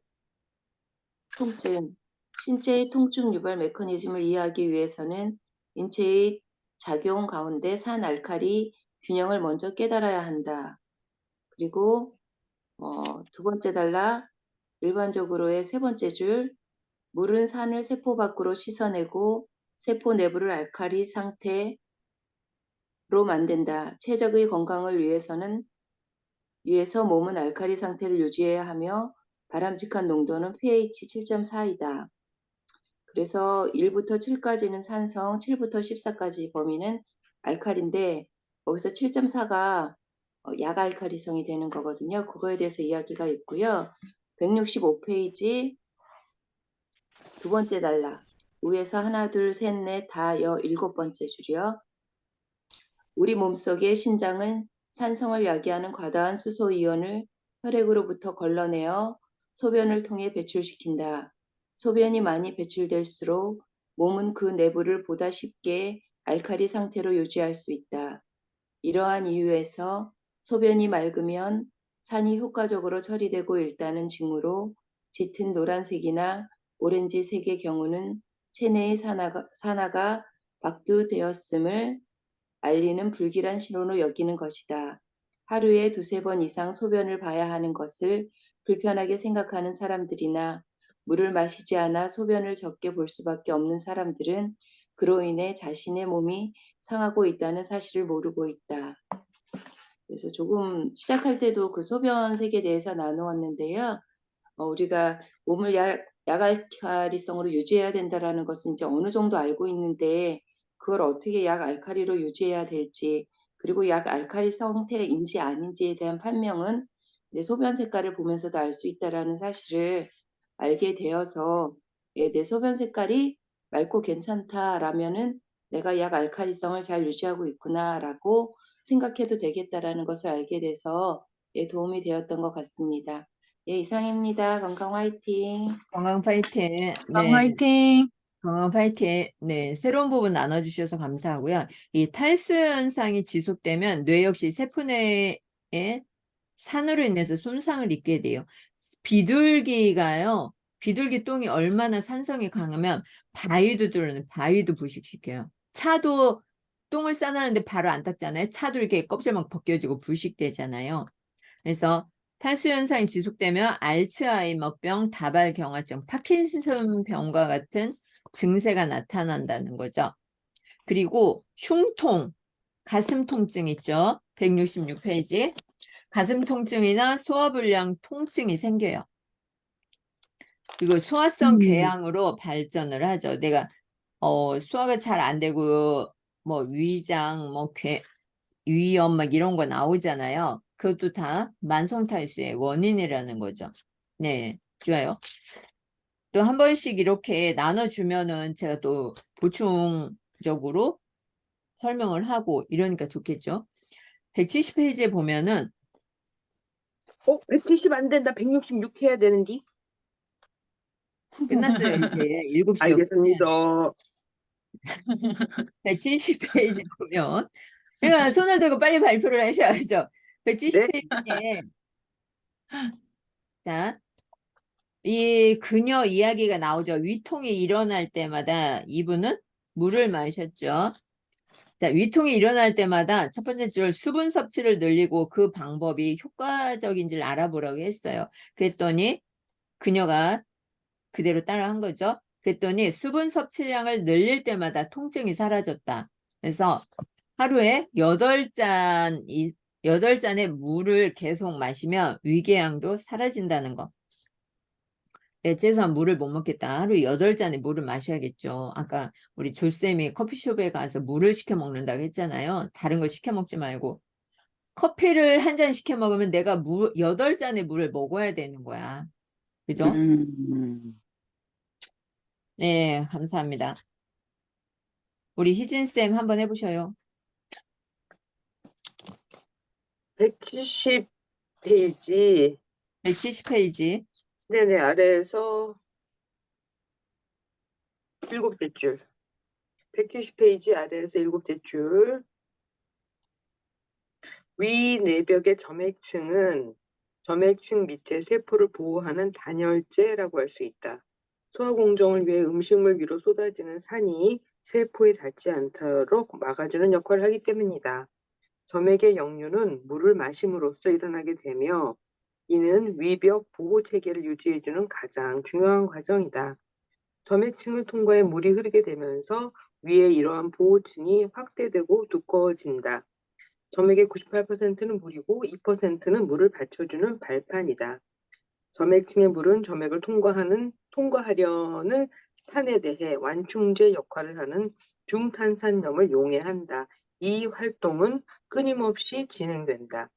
S2: 통증. 신체의 통증 유발 메커니즘을 이해하기 위해서는 인체의 작용 가운데 산알칼리 균형을 먼저 깨달아야 한다. 그리고 두 번째 단락, 일반적으로의 세 번째 줄, 물은 산을 세포 밖으로 씻어내고 세포 내부를 알칼리 상태로 만든다. 체적의 건강을 위해서 몸은 알칼리 상태를 유지해야 하며 바람직한 농도는 pH 7.4이다. 그래서 1부터 7까지는 산성, 7부터 14까지 범위는 알칼리인데 거기서 7.4가 약알칼리성이 되는 거거든요. 그거에 대해서 이야기가 있고요. 165페이지 두 번째 단락 위에서 하나, 둘, 셋, 넷, 다, 일곱 번째 줄이요. 우리 몸속의 신장은 산성을 야기하는 과다한 수소이온을 혈액으로부터 걸러내어 소변을 통해 배출시킨다. 소변이 많이 배출될수록 몸은 그 내부를 보다 쉽게 알칼리 상태로 유지할 수 있다. 이러한 이유에서 소변이 맑으면 산이 효과적으로 처리되고 있다는 징후로 짙은 노란색이나 오렌지색의 경우는 체내의 산화가 박두되었음을 알리는 불길한 신호로 여기는 것이다. 하루에 두세 번 이상 소변을 봐야 하는 것을 불편하게 생각하는 사람들이나 물을 마시지 않아 소변을 적게 볼 수밖에 없는 사람들은 그로 인해 자신의 몸이 상하고 있다는 사실을 모르고 있다. 그래서 조금 시작할 때도 그 소변색에 대해서 나누었는데요. 우리가 몸을 약알칼리성으로 유지해야 된다라는 것은 이제 어느 정도 알고 있는데 그걸 어떻게 약알칼리로 유지해야 될지 그리고 약알칼리 상태인지 아닌지에 대한 판명은 이제 소변 색깔을 보면서도 알 수 있다라는 사실을 알게 되어서 내 소변 색깔이 맑고 괜찮다라면은 내가 약알칼리성을 잘 유지하고 있구나라고 생각해도 되겠다라는 것을 알게 돼서 도움이 되었던 것 같습니다. 예, 이상입니다. 건강 화이팅.
S1: 건강 파이팅.
S3: 건강
S1: 네.
S3: 화이팅!
S1: 건강 파이팅. 네. 새로운 부분 나눠주셔서 감사하고요. 이 탈수 현상이 지속되면 뇌 역시 세포내에 산으로 인해서 손상을 입게 돼요. 비둘기가요. 비둘기 똥이 얼마나 산성이 강하면 바위도 부식시켜요. 차도 똥을 싸놨는데 바로 안 닦잖아요. 차도 이렇게 껍질만 벗겨지고 부식되잖아요. 그래서 탈수 현상이 지속되면 알츠하이머병, 다발경화증, 파킨슨병과 같은 증세가 나타난다는 거죠. 그리고 흉통, 가슴 통증 있죠. 166페이지. 가슴 통증이나 소화불량 통증이 생겨요. 그리고 소화성 궤양으로 발전을 하죠. 내가 소화가 잘 안 되고 뭐 위장, 뭐 위염 막 이런 거 나오잖아요. 그것도 다 만성 탈수의 원인이라는 거죠. 네, 좋아요. 또 한 번씩 이렇게 나눠주면은 제가 또 보충적으로 설명을 하고 이러니까 좋겠죠. 170페이지에 보면은
S5: 170 안 된다. 166 해야 되는디.
S1: 끝났어요. 이제 7시였거든요.
S5: 알겠습니다.
S1: 170페이지 보면 그러니까 손을 들고 빨리 발표를 하셔야죠. 170페이지에 자, 이 그녀 이야기가 나오죠. 위통이 일어날 때마다 이분은 물을 마셨죠. 자, 위통이 일어날 때마다 첫 번째 줄 수분 섭취를 늘리고 그 방법이 효과적인지를 알아보라고 했어요. 그랬더니 그녀가 그대로 따라한 거죠. 그랬더니 수분 섭취량을 늘릴 때마다 통증이 사라졌다. 그래서 하루에 8잔의 물을 계속 마시면 위궤양도 사라진다는 거. 네, 최소한 물을 못 먹겠다. 하루 8잔의 물을 마셔야겠죠. 아까 우리 조쌤이 커피숍에 가서 물을 시켜 먹는다고 했잖아요. 다른 거 시켜 먹지 말고. 커피를 한 잔 시켜 먹으면 내가 8잔의 물을 먹어야 되는 거야. 그죠? 네, 감사합니다. 우리 희진쌤 한번 해보셔요.
S5: 170페이지.
S1: 170페이지.
S5: 네네, 아래에서 7째 줄. 170페이지 아래에서 7째 줄. 위 내벽의 점액층은 점액층 밑에 세포를 보호하는 단열재라고 할 수 있다. 소화 공정을 위해 음식물 위로 쏟아지는 산이 세포에 닿지 않도록 막아주는 역할을 하기 때문이다. 점액의 역류는 물을 마심으로써 일어나게 되며 이는 위벽 보호 체계를 유지해주는 가장 중요한 과정이다. 점액층을 통과해 물이 흐르게 되면서 위에 이러한 보호층이 확대되고 두꺼워진다. 점액의 98%는 물이고 2%는 물을 받쳐주는 발판이다. 점액층의 물은 점액을 통과하려는 산에 대해 완충제 역할을 하는 중탄산염을 용해한다. 이 활동은 끊임없이 진행된다.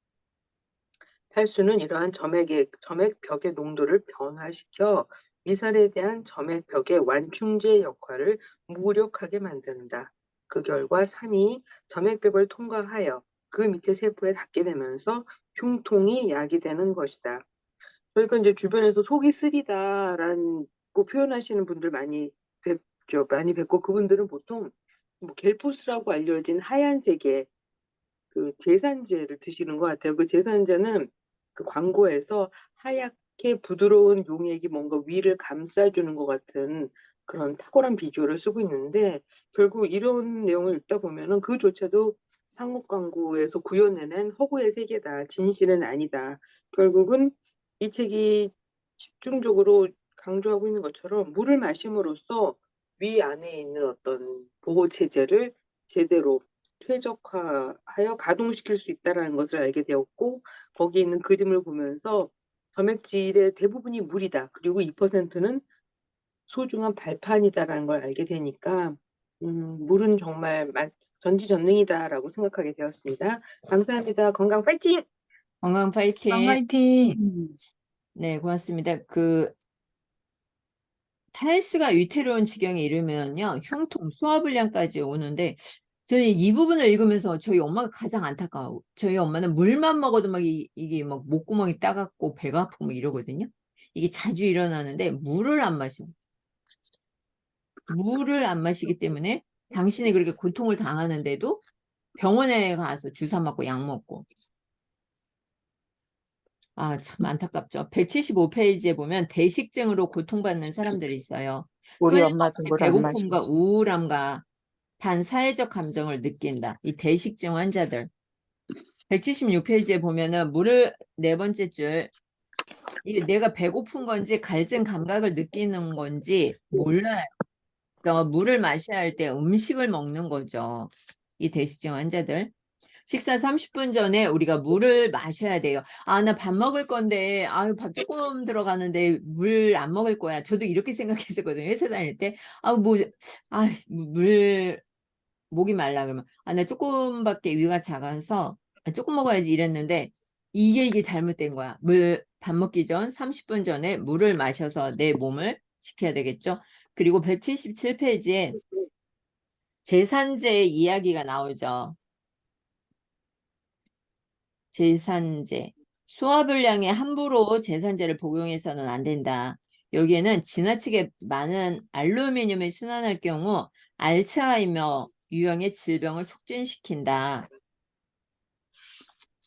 S5: 탈수는 이러한 점액벽의 농도를 변화시켜 미살에 대한 점액벽의 완충제 역할을 무력하게 만든다. 그 결과 산이 점액벽을 통과하여 그 밑에 세포에 닿게 되면서 흉통이 야기되는 것이다. 저희가 이제 주변에서 속이 쓰리다라고 표현하시는 분들 많이 뵙죠. 많이 뵙고 그분들은 보통 뭐 겔포스라고 알려진 하얀색의 그 제산제를 드시는 것 같아요. 그 제산제는
S8: 그 광고에서 하얗게 부드러운 용액이 뭔가 위를 감싸주는 것 같은 그런 탁월한 비주얼을 쓰고 있는데 결국 이런 내용을 읽다 보면은 그조차도 상업 광고에서 구현해낸 허구의 세계다. 진실은 아니다. 결국은 이 책이 집중적으로 강조하고 있는 것처럼 물을 마심으로써 위 안에 있는 어떤 보호 체제를 제대로 최적화하여 가동시킬 수 있다라는 것을 알게 되었고 거기 있는 그림을 보면서 점액질의 대부분이 물이다. 그리고 2%는 소중한 발판이다라는 걸 알게 되니까 물은 정말 전지전능이다라고 생각하게 되었습니다. 감사합니다. 건강 파이팅!
S1: 건강 파이팅.
S3: 화이팅!
S1: 네, 고맙습니다. 그 탈수가 위태로운 지경에 이르면요, 흉통, 소화불량까지 오는데 저는 이 부분을 읽으면서 저희 엄마가 가장 안타까워. 저희 엄마는 물만 먹어도 막 이게 막 목구멍이 따갑고 배가 아프고 막 이러거든요. 이게 자주 일어나는데 물을 안 마셔. 물을 안 마시기 때문에 당신이 그렇게 고통을 당하는데도 병원에 가서 주사 맞고 약 먹고. 아, 참 안타깝죠. 175페이지에 보면 대식증으로 고통받는 사람들이 있어요.
S5: 우리 엄마도
S1: 끊임없이
S5: 물 안 마셔.
S1: 배고픔과 우울함과 반사회적 감정을 느낀다. 이 대식증 환자들. 176페이지에 보면은 물을 네 번째 줄, 이게 내가 배고픈 건지 갈증 감각을 느끼는 건지 몰라요. 그러니까 물을 마셔야 할 때 음식을 먹는 거죠. 이 대식증 환자들. 식사 30분 전에 우리가 물을 마셔야 돼요. 아, 나 밥 먹을 건데, 아유, 밥 조금 들어가는데 물 안 먹을 거야. 저도 이렇게 생각했었거든요. 회사 다닐 때. 물, 목이 말라 그러면, 아, 나 조금밖에 위가 작아서 조금 먹어야지 이랬는데, 이게 잘못된 거야. 밥 먹기 전 30분 전에 물을 마셔서 내 몸을 지켜야 되겠죠. 그리고 177페이지에 제산제 이야기가 나오죠. 제산제. 소화불량에 함부로 제산제를 복용해서는 안 된다. 여기에는 지나치게 많은 알루미늄이 순환할 경우 알츠하이머 유형의 질병을 촉진시킨다.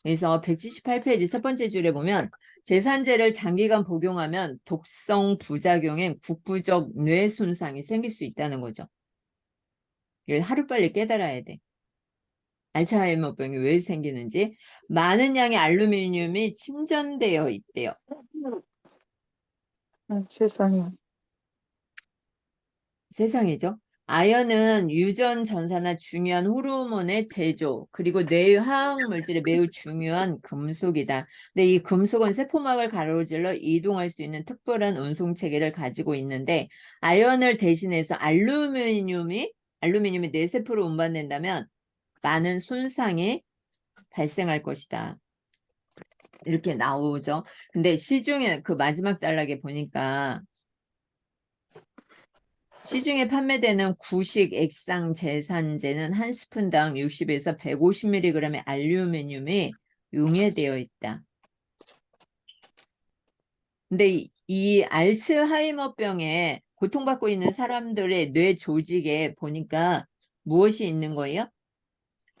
S1: 그래서 178페이지 첫 번째 줄에 보면 제산제를 장기간 복용하면 독성 부작용인 국부적 뇌 손상이 생길 수 있다는 거죠. 이걸 하루빨리 깨달아야 돼. 알츠하이머병이 왜 생기는지. 많은 양의 알루미늄이 침전되어 있대요.
S5: 세상에.
S1: 세상이죠. 아연은 유전 전사나 중요한 호르몬의 제조, 그리고 뇌의 화학 물질에 매우 중요한 금속이다. 근데 이 금속은 세포막을 가로질러 이동할 수 있는 특별한 운송 체계를 가지고 있는데, 아연을 대신해서 알루미늄이 뇌세포로 운반된다면 많은 손상이 발생할 것이다. 이렇게 나오죠. 근데 시중에 그 마지막 단락에 보니까 시중에 판매되는 구식 액상 제산제는 한 스푼당 60에서 150mg의 알루미늄이 용해되어 있다. 근데 이 알츠하이머병에 고통받고 있는 사람들의 뇌 조직에 보니까 무엇이 있는 거예요?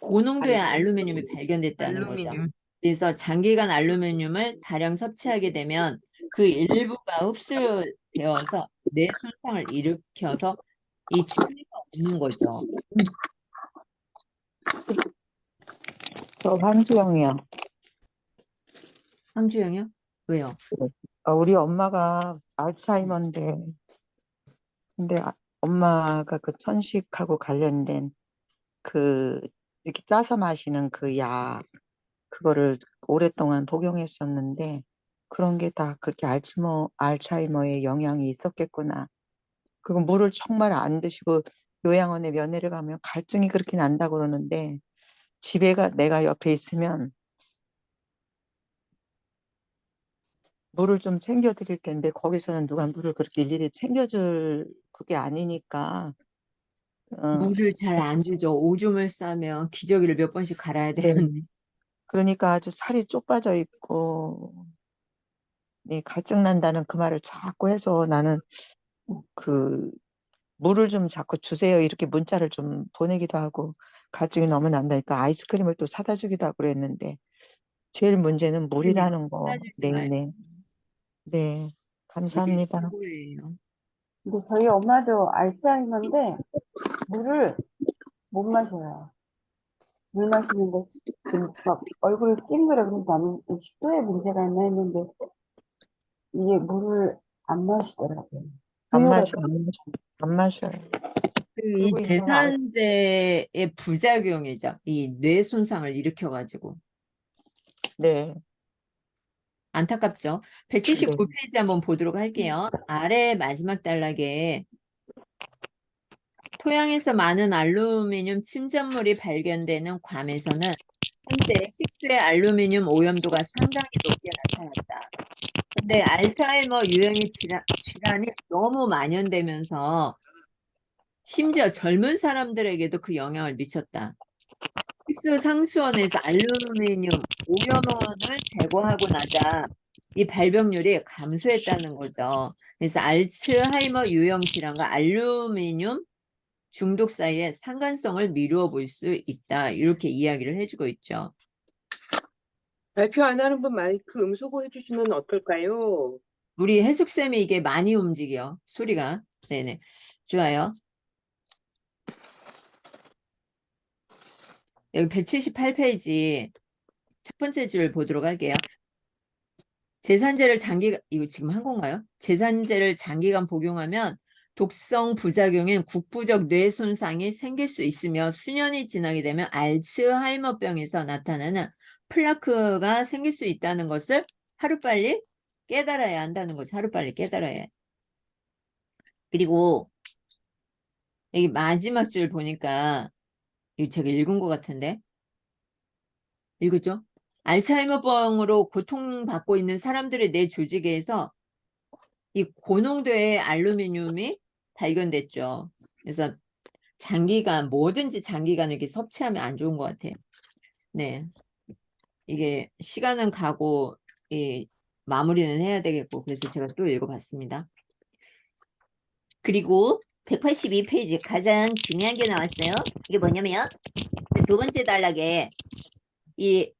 S1: 고농도의 알루미늄이 발견됐다는 거죠.
S3: 알루미늄.
S1: 그래서 장기간 알루미늄을 다량 섭취하게 되면 그 일부가 흡수되어서 뇌 손상을 일으켜서 이 치료가 없는 거죠.
S5: 저 황주영이요.
S1: 황주영이요? 왜요?
S5: 우리 엄마가 알츠하이머인데, 근데 엄마가 그 천식하고 관련된 그 이렇게 짜서 마시는 그 약, 그거를 오랫동안 복용했었는데 그런 게 다 그렇게 알츠하이머의 영향이 있었겠구나. 그리고 물을 정말 안 드시고 요양원에 면회를 가면 갈증이 그렇게 난다고 그러는데 내가 옆에 있으면 물을 좀 챙겨 드릴 텐데 거기서는 누가 물을 그렇게 일일이 챙겨줄 그게 아니니까
S1: 물을 잘 안 주죠. 오줌을 싸면 기저귀를 몇 번씩 갈아야
S5: 네.
S1: 되는데.
S5: 그러니까 아주 살이 쪽 빠져 있고 네, 갈증 난다는 그 말을 자꾸 해서 나는 그 물을 좀 자꾸 주세요 이렇게 문자를 좀 보내기도 하고 갈증이 너무 난다니까 아이스크림을 또 사다 주기도 하고 그랬는데
S9: 제일 문제는
S1: 스님이요.
S9: 물이라는 거.
S1: 쏟아주지
S9: 네,
S1: 말고.
S9: 네, 네.
S1: 물이
S9: 감사합니다.
S1: 최고예요.
S6: 근데 저희 엄마도 알츠하이머인데 물을 못 마셔요. 물 마시는데 막 얼굴이 찡그려. 그래서 나는 이 식도에 문제가 있나 했는데 이게 물을 안 마시더라고요.
S9: 안
S6: 부유가
S9: 마셔, 안 마셔, 안 마셔요.
S1: 그리고 이
S9: 그리고 이제
S1: 제산제의 부작용이죠. 이 뇌 손상을 일으켜가지고.
S9: 네,
S1: 안타깝죠.
S9: 네,
S1: 179페이지 한번 보도록 할게요. 아래 마지막 단락에 토양에서 많은 알루미늄 침전물이 발견되는 괌에서는 한때 식수의 알루미늄 오염도가 상당히 높게 나타났다. 근데 알츠하이머 유형의 질환이 너무 만연되면서 심지어 젊은 사람들에게도 그 영향을 미쳤다. 식수 상수원에서 알루미늄 오염원을 제거하고 나자 이 발병률이 감소했다는 거죠. 그래서 알츠하이머 유형 질환과 알루미늄 중독 사이에 상관성을 미루어 볼 수 있다. 이렇게 이야기를 해주고 있죠.
S8: 발표 안 하는 분 마이크 음소거 해주시면 어떨까요?
S1: 우리 해숙쌤이 이게 많이 움직여. 소리가. 네네. 좋아요. 여기 178페이지 첫 번째 줄 보도록 할게요. 이거 지금 한 건가요? 제산제를 장기간 복용하면 독성 부작용인 국부적 뇌 손상이 생길 수 있으며 수년이 지나게 되면 알츠하이머병에서 나타나는 플라크가 생길 수 있다는 것을 하루빨리 깨달아야 한다는 거죠. 하루빨리 깨달아야 해. 그리고 여기 마지막 줄 보니까 이거 제가 읽은 것 같은데 읽었죠? 알츠하이머병으로 고통받고 있는 사람들의 뇌 조직에서 이 고농도의 알루미늄이 발견됐죠. 그래서 장기간, 뭐든지 장기간 이렇게 섭취하면 안 좋은 것 같아요. 네. 이게 시간은 가고, 마무리는 해야 되겠고, 그래서 제가 또 읽어봤습니다. 그리고 182페이지 가장 중요한 게 나왔어요. 이게 뭐냐면, 두 번째 단락에 이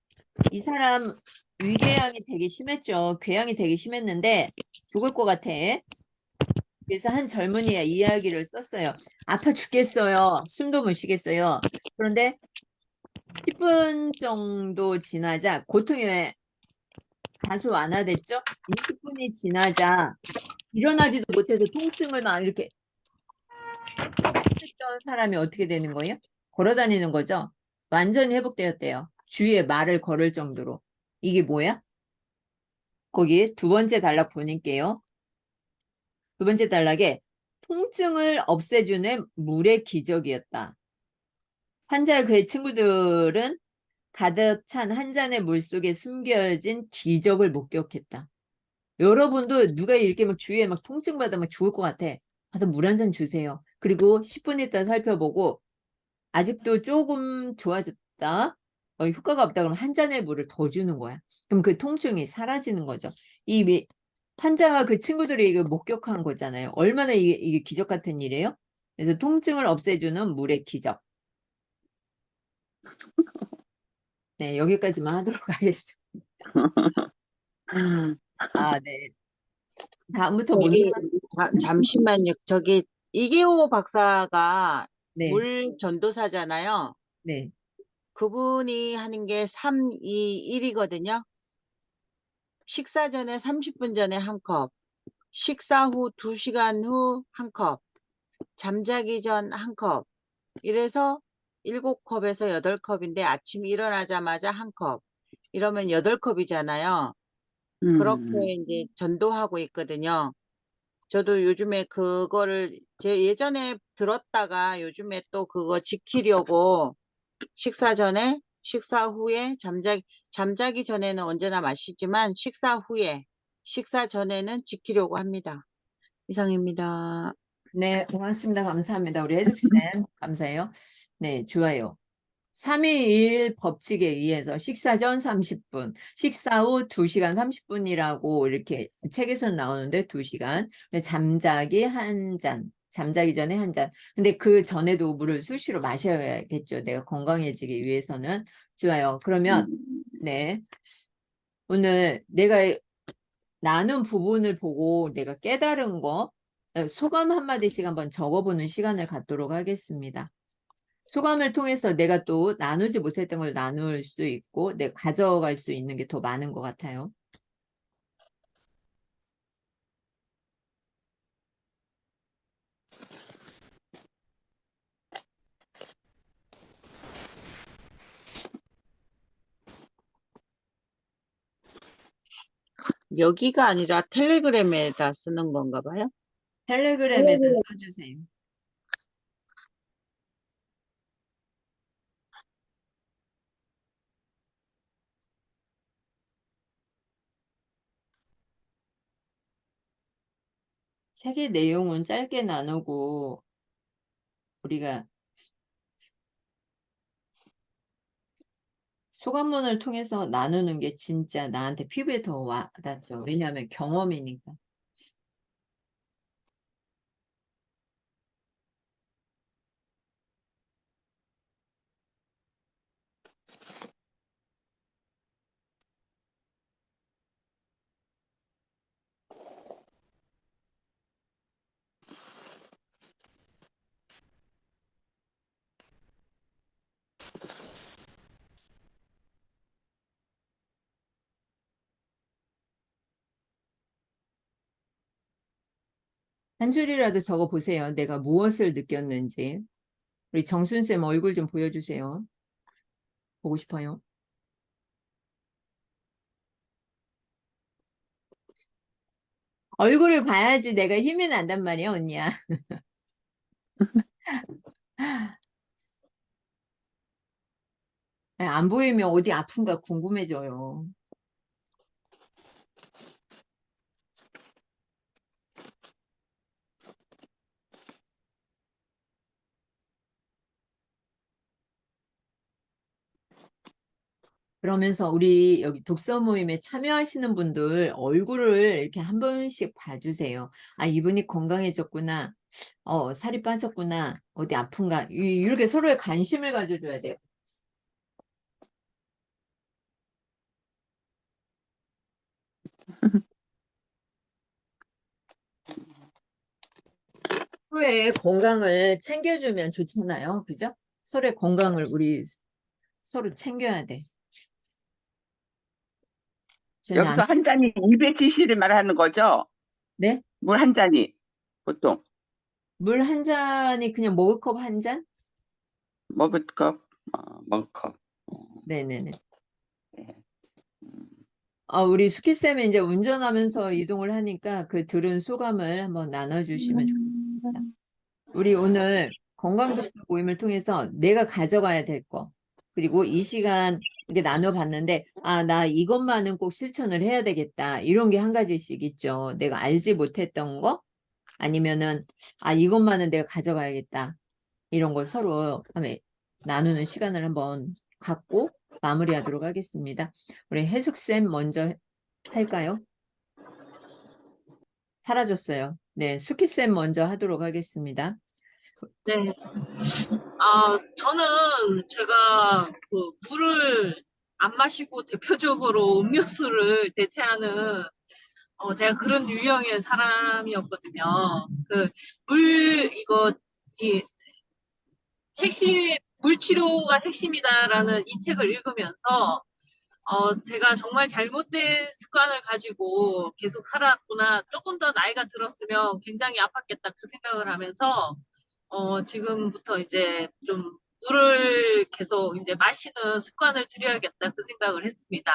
S1: 사람 위궤양이 되게 심했죠. 궤양이 되게 심했는데 죽을 것 같아. 그래서 한 젊은이가 이야기를 썼어요. 아파 죽겠어요. 숨도 못 쉬겠어요. 그런데 10분 정도 지나자 고통이 왜 다소 완화됐죠? 20분이 지나자 일어나지도 못해서 통증을 막 이렇게 했던 사람이 어떻게 되는 거예요? 걸어 다니는 거죠? 완전히 회복되었대요. 주위에 말을 걸을 정도로. 이게 뭐야? 거기 두 번째 단락 보낼게요. 두 번째 단락에 통증을 없애주는 물의 기적이었다. 환자와 그의 친구들은 가득 찬 한 잔의 물 속에 숨겨진 기적을 목격했다. 여러분도 누가 이렇게 막 주위에 막 통증받아 막 죽을 것 같아. 가서 물 한 잔 주세요. 그리고 10분 있다 살펴보고 아직도 조금 좋아졌다. 효과가 없다 그러면 한 잔의 물을 더 주는 거야. 그럼 그 통증이 사라지는 거죠. 환자와 그 친구들이 이거 목격한 거잖아요. 얼마나 이게 기적 같은 일이에요? 그래서 통증을 없애주는 물의 기적. 네, 여기까지만 하도록 하겠습니다. 아, 네. 다음부터 못
S5: 저기
S1: 나가는
S5: 잠시만요. 저기 이계호 박사가
S1: 네,
S5: 물 전도사잖아요.
S1: 네,
S5: 그분이 하는 게 3-2-1이거든요. 식사 전에 30분 전에 한 컵, 식사 후 2시간 후 한 컵, 잠자기 전 한 컵. 이래서 7컵에서 8컵인데 아침 일어나자마자 한 컵. 이러면 8컵이잖아요. 그렇게 이제 전도하고 있거든요. 저도 요즘에 그거를 제 예전에 들었다가 요즘에 또 그거 지키려고 식사 전에, 식사 후에, 잠자기 전에는 언제나 마시지만 식사 후에, 식사 전에는 지키려고 합니다. 이상입니다.
S1: 네, 고맙습니다. 감사합니다. 우리 해죽쌤, 감사해요. 네, 좋아요. 3.1 법칙에 의해서 식사 전 30분, 식사 후 2시간 30분이라고 이렇게 책에서 나오는데 2시간, 잠자기 한 잔, 잠자기 전에 한 잔. 근데 그 전에도 물을 수시로 마셔야겠죠. 내가 건강해지기 위해서는. 좋아요. 그러면 네. 오늘 내가 나눈 부분을 보고 내가 깨달은 거, 소감 한마디씩 한번 적어보는 시간을 갖도록 하겠습니다. 소감을 통해서 내가 또 나누지 못했던 걸 나눌 수 있고, 내가 가져갈 수 있는 게 더 많은 것 같아요.
S5: 여기가 아니라 텔레그램에다 쓰는 건가 봐요.
S1: 텔레그램에다 써주세요. 책의 내용은 짧게 나누고, 우리가 소감문을 통해서 나누는 게 진짜 나한테 피부에 더 와닿죠. 왜냐하면 경험이니까. 한 줄이라도 적어 보세요. 내가 무엇을 느꼈는지. 우리 정순쌤 얼굴 좀 보여주세요. 보고 싶어요. 얼굴을 봐야지 내가 힘이 난단 말이야, 언니야. 안 보이면 어디 아픈가 궁금해져요. 그러면서 우리 여기 독서 모임에 참여하시는 분들 얼굴을 이렇게 한 번씩 봐주세요. 아, 이분이 건강해졌구나. 살이 빠졌구나. 어디 아픈가. 이렇게 서로의 관심을 가져줘야 돼요. 서로의 건강을 챙겨주면 좋잖아요. 그죠? 서로의 건강을 우리 서로 챙겨야 돼. 쟤는
S10: 여기서 한 잔이 200cc를 말하는 거죠?
S1: 네?
S10: 물 한 잔이 보통
S1: 물 한 잔이 그냥 머그컵 한 잔?
S10: 머그컵, 머그컵.
S1: 네네네.
S10: 네.
S1: 우리 수키쌤이 이제 운전하면서 이동을 하니까 그 들은 소감을 한번 나눠주시면 좋겠습니다. 우리 오늘 건강독서 모임을 통해서 내가 가져가야 될 거, 그리고 이 시간 이렇게 나눠봤는데, 나 이것만은 꼭 실천을 해야 되겠다. 이런 게 한 가지씩 있죠. 내가 알지 못했던 거, 아니면은, 이것만은 내가 가져가야겠다. 이런 걸 서로 나누는 시간을 한번 갖고 마무리하도록 하겠습니다. 우리 혜숙쌤 먼저 할까요? 사라졌어요. 네, 수키쌤 먼저 하도록 하겠습니다.
S11: 네. 저는 제가 그 물을 안 마시고 대표적으로 음료수를 대체하는 제가 그런 유형의 사람이었거든요. 이 물 치료가 핵심이다라는 이 책을 읽으면서 제가 정말 잘못된 습관을 가지고 계속 살았구나. 조금 더 나이가 들었으면 굉장히 아팠겠다. 그 생각을 하면서 지금부터 이제 좀 물을 계속 이제 마시는 습관을 들여야겠다. 그 생각을 했습니다.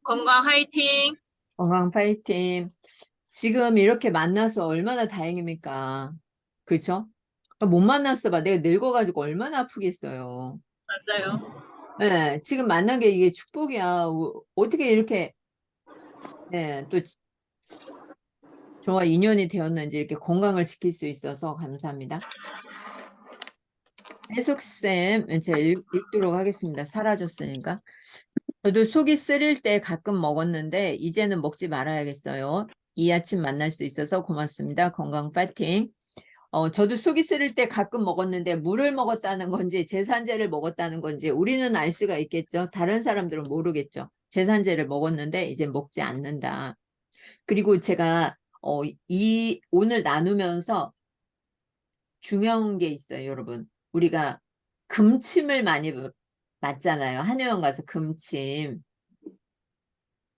S11: 건강 화이팅!
S1: 건강 파이팅. 지금 이렇게 만나서 얼마나 다행입니까? 그렇죠? 못 만났어 봐. 내가 늙어가지고 얼마나 아프겠어요.
S11: 맞아요.
S1: 네, 지금 만난 게 이게 축복이야. 어떻게 이렇게 네, 또 저와 인연이 되었는지 이렇게 건강을 지킬 수 있어서 감사합니다. 해숙쌤, 제가 읽도록 하겠습니다. 사라졌으니까. 저도 속이 쓰릴 때 가끔 먹었는데 이제는 먹지 말아야겠어요. 이 아침 만날 수 있어서 고맙습니다. 건강 파이팅. 저도 속이 쓰릴 때 가끔 먹었는데 물을 먹었다는 건지 제산제를 먹었다는 건지 우리는 알 수가 있겠죠. 다른 사람들은 모르겠죠. 제산제를 먹었는데 이제 먹지 않는다. 그리고 제가 오늘 나누면서 중요한 게 있어요, 여러분. 우리가 금침을 많이 맞잖아요. 한의원 가서 금침.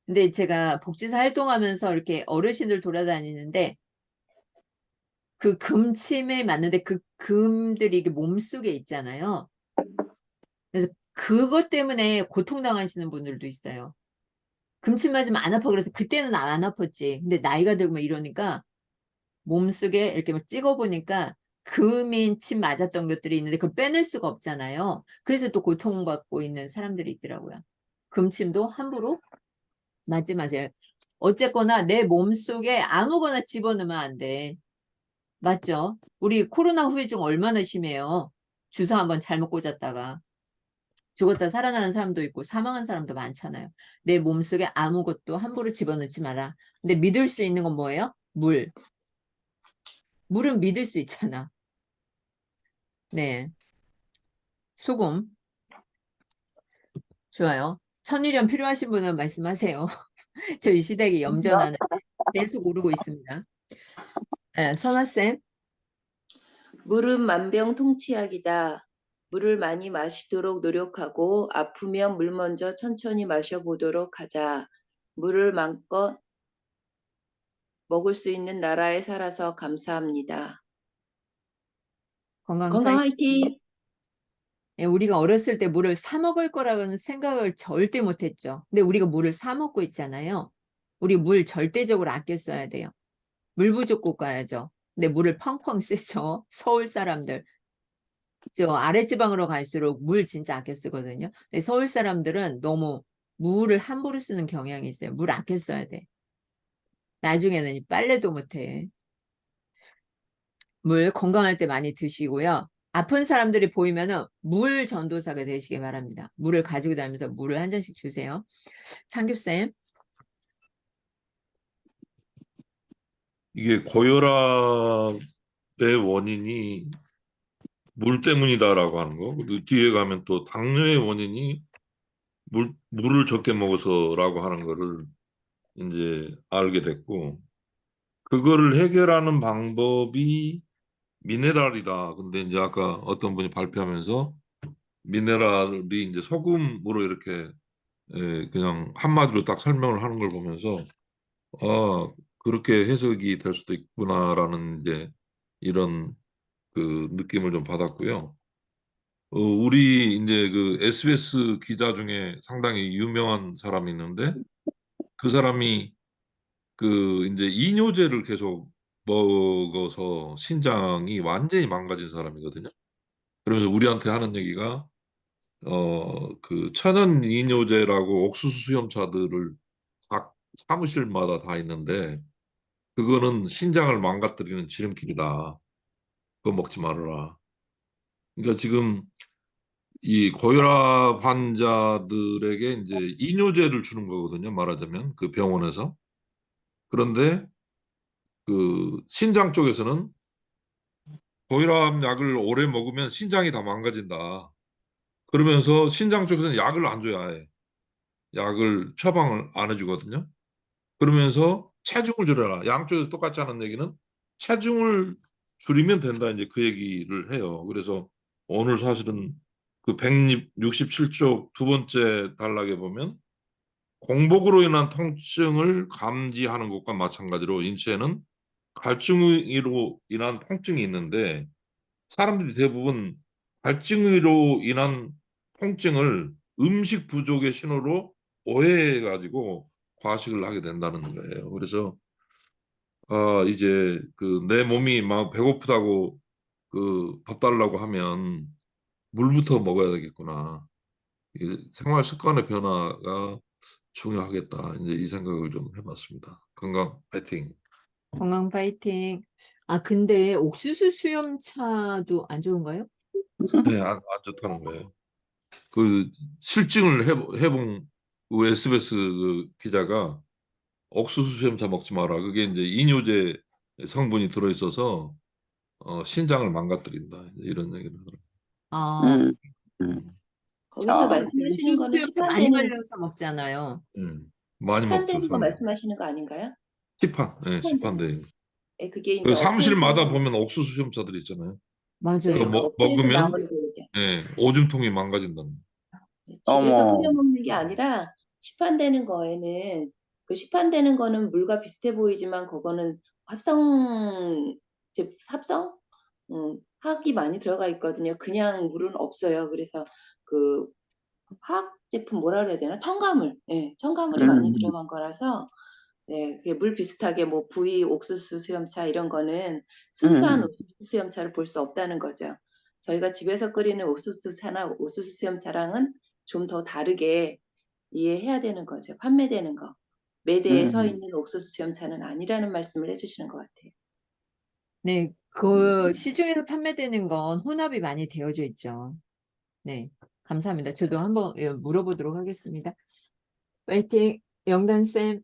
S1: 근데 제가 복지사 활동하면서 이렇게 어르신들 돌아다니는데 그 금침에 맞는데 그 금들이 이게 몸속에 있잖아요. 그래서 그것 때문에 고통당하시는 분들도 있어요. 금침 맞으면 안 아파. 그래서 그때는 안 아팠지. 근데 나이가 들고 이러니까 몸속에 이렇게 막 찍어보니까 금인 침 맞았던 것들이 있는데 그걸 빼낼 수가 없잖아요. 그래서 또 고통받고 있는 사람들이 있더라고요. 금침도 함부로 맞지 마세요. 어쨌거나 내 몸속에 아무거나 집어넣으면 안 돼. 맞죠? 우리 코로나 후유증 얼마나 심해요. 주사 한번 잘못 꽂았다가 죽었다 살아나는 사람도 있고 사망한 사람도 많잖아요. 내 몸속에 아무것도 함부로 집어넣지 마라. 근데 믿을 수 있는 건 뭐예요? 물. 물은 믿을 수 있잖아. 네. 소금. 좋아요. 천일염 필요하신 분은 말씀하세요. 저희 시댁에 염전하는데 계속 오르고 있습니다. 네, 선화쌤.
S2: 물은 만병통치약이다. 물을 많이 마시도록 노력하고 아프면 물 먼저 천천히 마셔보도록 하자. 물을 마음껏 먹을 수 있는 나라에 살아서 감사합니다.
S1: 건강
S2: 건강
S1: 파이팅.
S2: 화이팅!
S1: 예, 우리가 어렸을 때 물을 사 먹을 거라고는 생각을 절대 못 했죠. 근데 우리가 물을 사 먹고 있잖아요. 우리 물 절대적으로 아껴 써야 돼요. 물 부족 국가야죠. 근데 물을 펑펑 쓰죠. 서울 사람들. 저 아랫지방으로 갈수록 물 진짜 아껴 쓰거든요. 근데 서울 사람들은 너무 물을 함부로 쓰는 경향이 있어요. 물 아껴 써야 돼. 나중에는 빨래도 못 해. 물 건강할 때 많이 드시고요. 아픈 사람들이 보이면은 물 전도사가 되시기 바랍니다. 물을 가지고 다니면서 물을 한 잔씩 주세요. 창규쌤.
S4: 이게 고혈압의 원인이 물 때문이다라고 하는 거. 그리고 뒤에 가면 또 당뇨의 원인이 물을 적게 먹어서라고 하는 거를 이제 알게 됐고, 그거를 해결하는 방법이 미네랄이다. 근데 이제 아까 어떤 분이 발표하면서 미네랄이 이제 소금으로 이렇게 그냥 한마디로 딱 설명을 하는 걸 보면서 아, 그렇게 해석이 될 수도 있구나라는 이제 이런 그 느낌을 좀 받았고요. 우리 이제 그 SBS 기자 중에 상당히 유명한 사람이 있는데 그 사람이 그 이제 이뇨제를 계속 먹어서 신장이 완전히 망가진 사람이거든요. 그러면서 우리한테 하는 얘기가 그 천연 이뇨제라고 옥수수 수염차들을 각 사무실마다 다 있는데 그거는 신장을 망가뜨리는 지름길이다. 그거 먹지 말아라. 그러니까 지금 이 고혈압 환자들에게 이제 이뇨제를 주는 거거든요. 말하자면 그 병원에서. 그런데 그 신장 쪽에서는 고혈압 약을 오래 먹으면 신장이 다 망가진다. 그러면서 신장 쪽에서는 약을 안 줘야 해. 약을 처방을 안 해주거든요. 그러면서 체중을 줄여라. 양쪽에서 똑같지 않은 얘기는 체중을 줄이면 된다. 이제 그 얘기를 해요. 그래서 오늘 사실은 그 167쪽 두 번째 단락에 보면 공복으로 인한 통증을 감지하는 것과 마찬가지로 인체에는 갈증으로 인한 통증이 있는데 사람들이 대부분 갈증으로 인한 통증을 음식 부족의 신호로 오해해가지고 과식을 하게 된다는 거예요. 그래서 이제 그 내 몸이 막 배고프다고 그 밥 달라고 하면 물부터 먹어야 되겠구나. 이 생활 습관의 변화가 중요하겠다. 이제 이 생각을 좀 해봤습니다. 건강 파이팅.
S1: 건강 파이팅. 아, 근데 옥수수 수염차도 안 좋은가요?
S4: 네, 안 좋다는 거예요. 그 실증을 해본 그 SBS 그 기자가 옥수수 수염차 먹지 마라. 그게 이제 이뇨제 성분이 들어있어서 신장을 망가뜨린다. 이런 얘기를 하더라고요.
S1: 아,
S10: 음, 음.
S2: 거기서
S10: 저,
S2: 말씀하시는 거는
S1: 옥수수 많이 말려서 먹잖아요.
S4: 많이 먹죠,
S2: 시판되는 거
S4: 사람.
S2: 말씀하시는 거 아닌가요?
S4: 네,
S2: 시판되는.
S4: 시판대.
S2: 예, 그게 이제
S4: 그 사무실마다
S2: 업체에서
S4: 보면 옥수수 시험차들 있잖아요.
S2: 네,
S1: 맞아요.
S2: 그 업체에서
S4: 먹으면
S2: 나오는 게 이제
S4: 오줌통이 망가진다는.
S2: 집에서 끓여
S10: 어머,
S2: 먹는 게 아니라 시판되는 거에는 그 시판되는 거는 물과 비슷해 보이지만 그거는 합성 화학이 많이 들어가 있거든요. 그냥 물은 없어요. 그래서 그 화학 제품 뭐라 그래야 되나? 첨가물, 첨가물이 많이
S10: 음,
S2: 들어간 거라서 네, 그게 물 비슷하게 뭐 부위 옥수수 수염차 이런 거는 순수한
S10: 음,
S2: 옥수수 수염차를 볼 수 없다는 거죠. 저희가 집에서 끓이는 옥수수차나 옥수수 수염차랑은 좀 더 다르게 이해해야 되는 거죠. 판매되는 거. 매대에 서
S10: 음,
S2: 있는 옥수수 수염차는 아니라는 말씀을 해주시는 것 같아요.
S1: 네, 그 시중에서 판매되는 건 혼합이 많이 되어져 있죠. 네, 감사합니다. 저도 한번 물어보도록 하겠습니다. 파이팅, 영단쌤.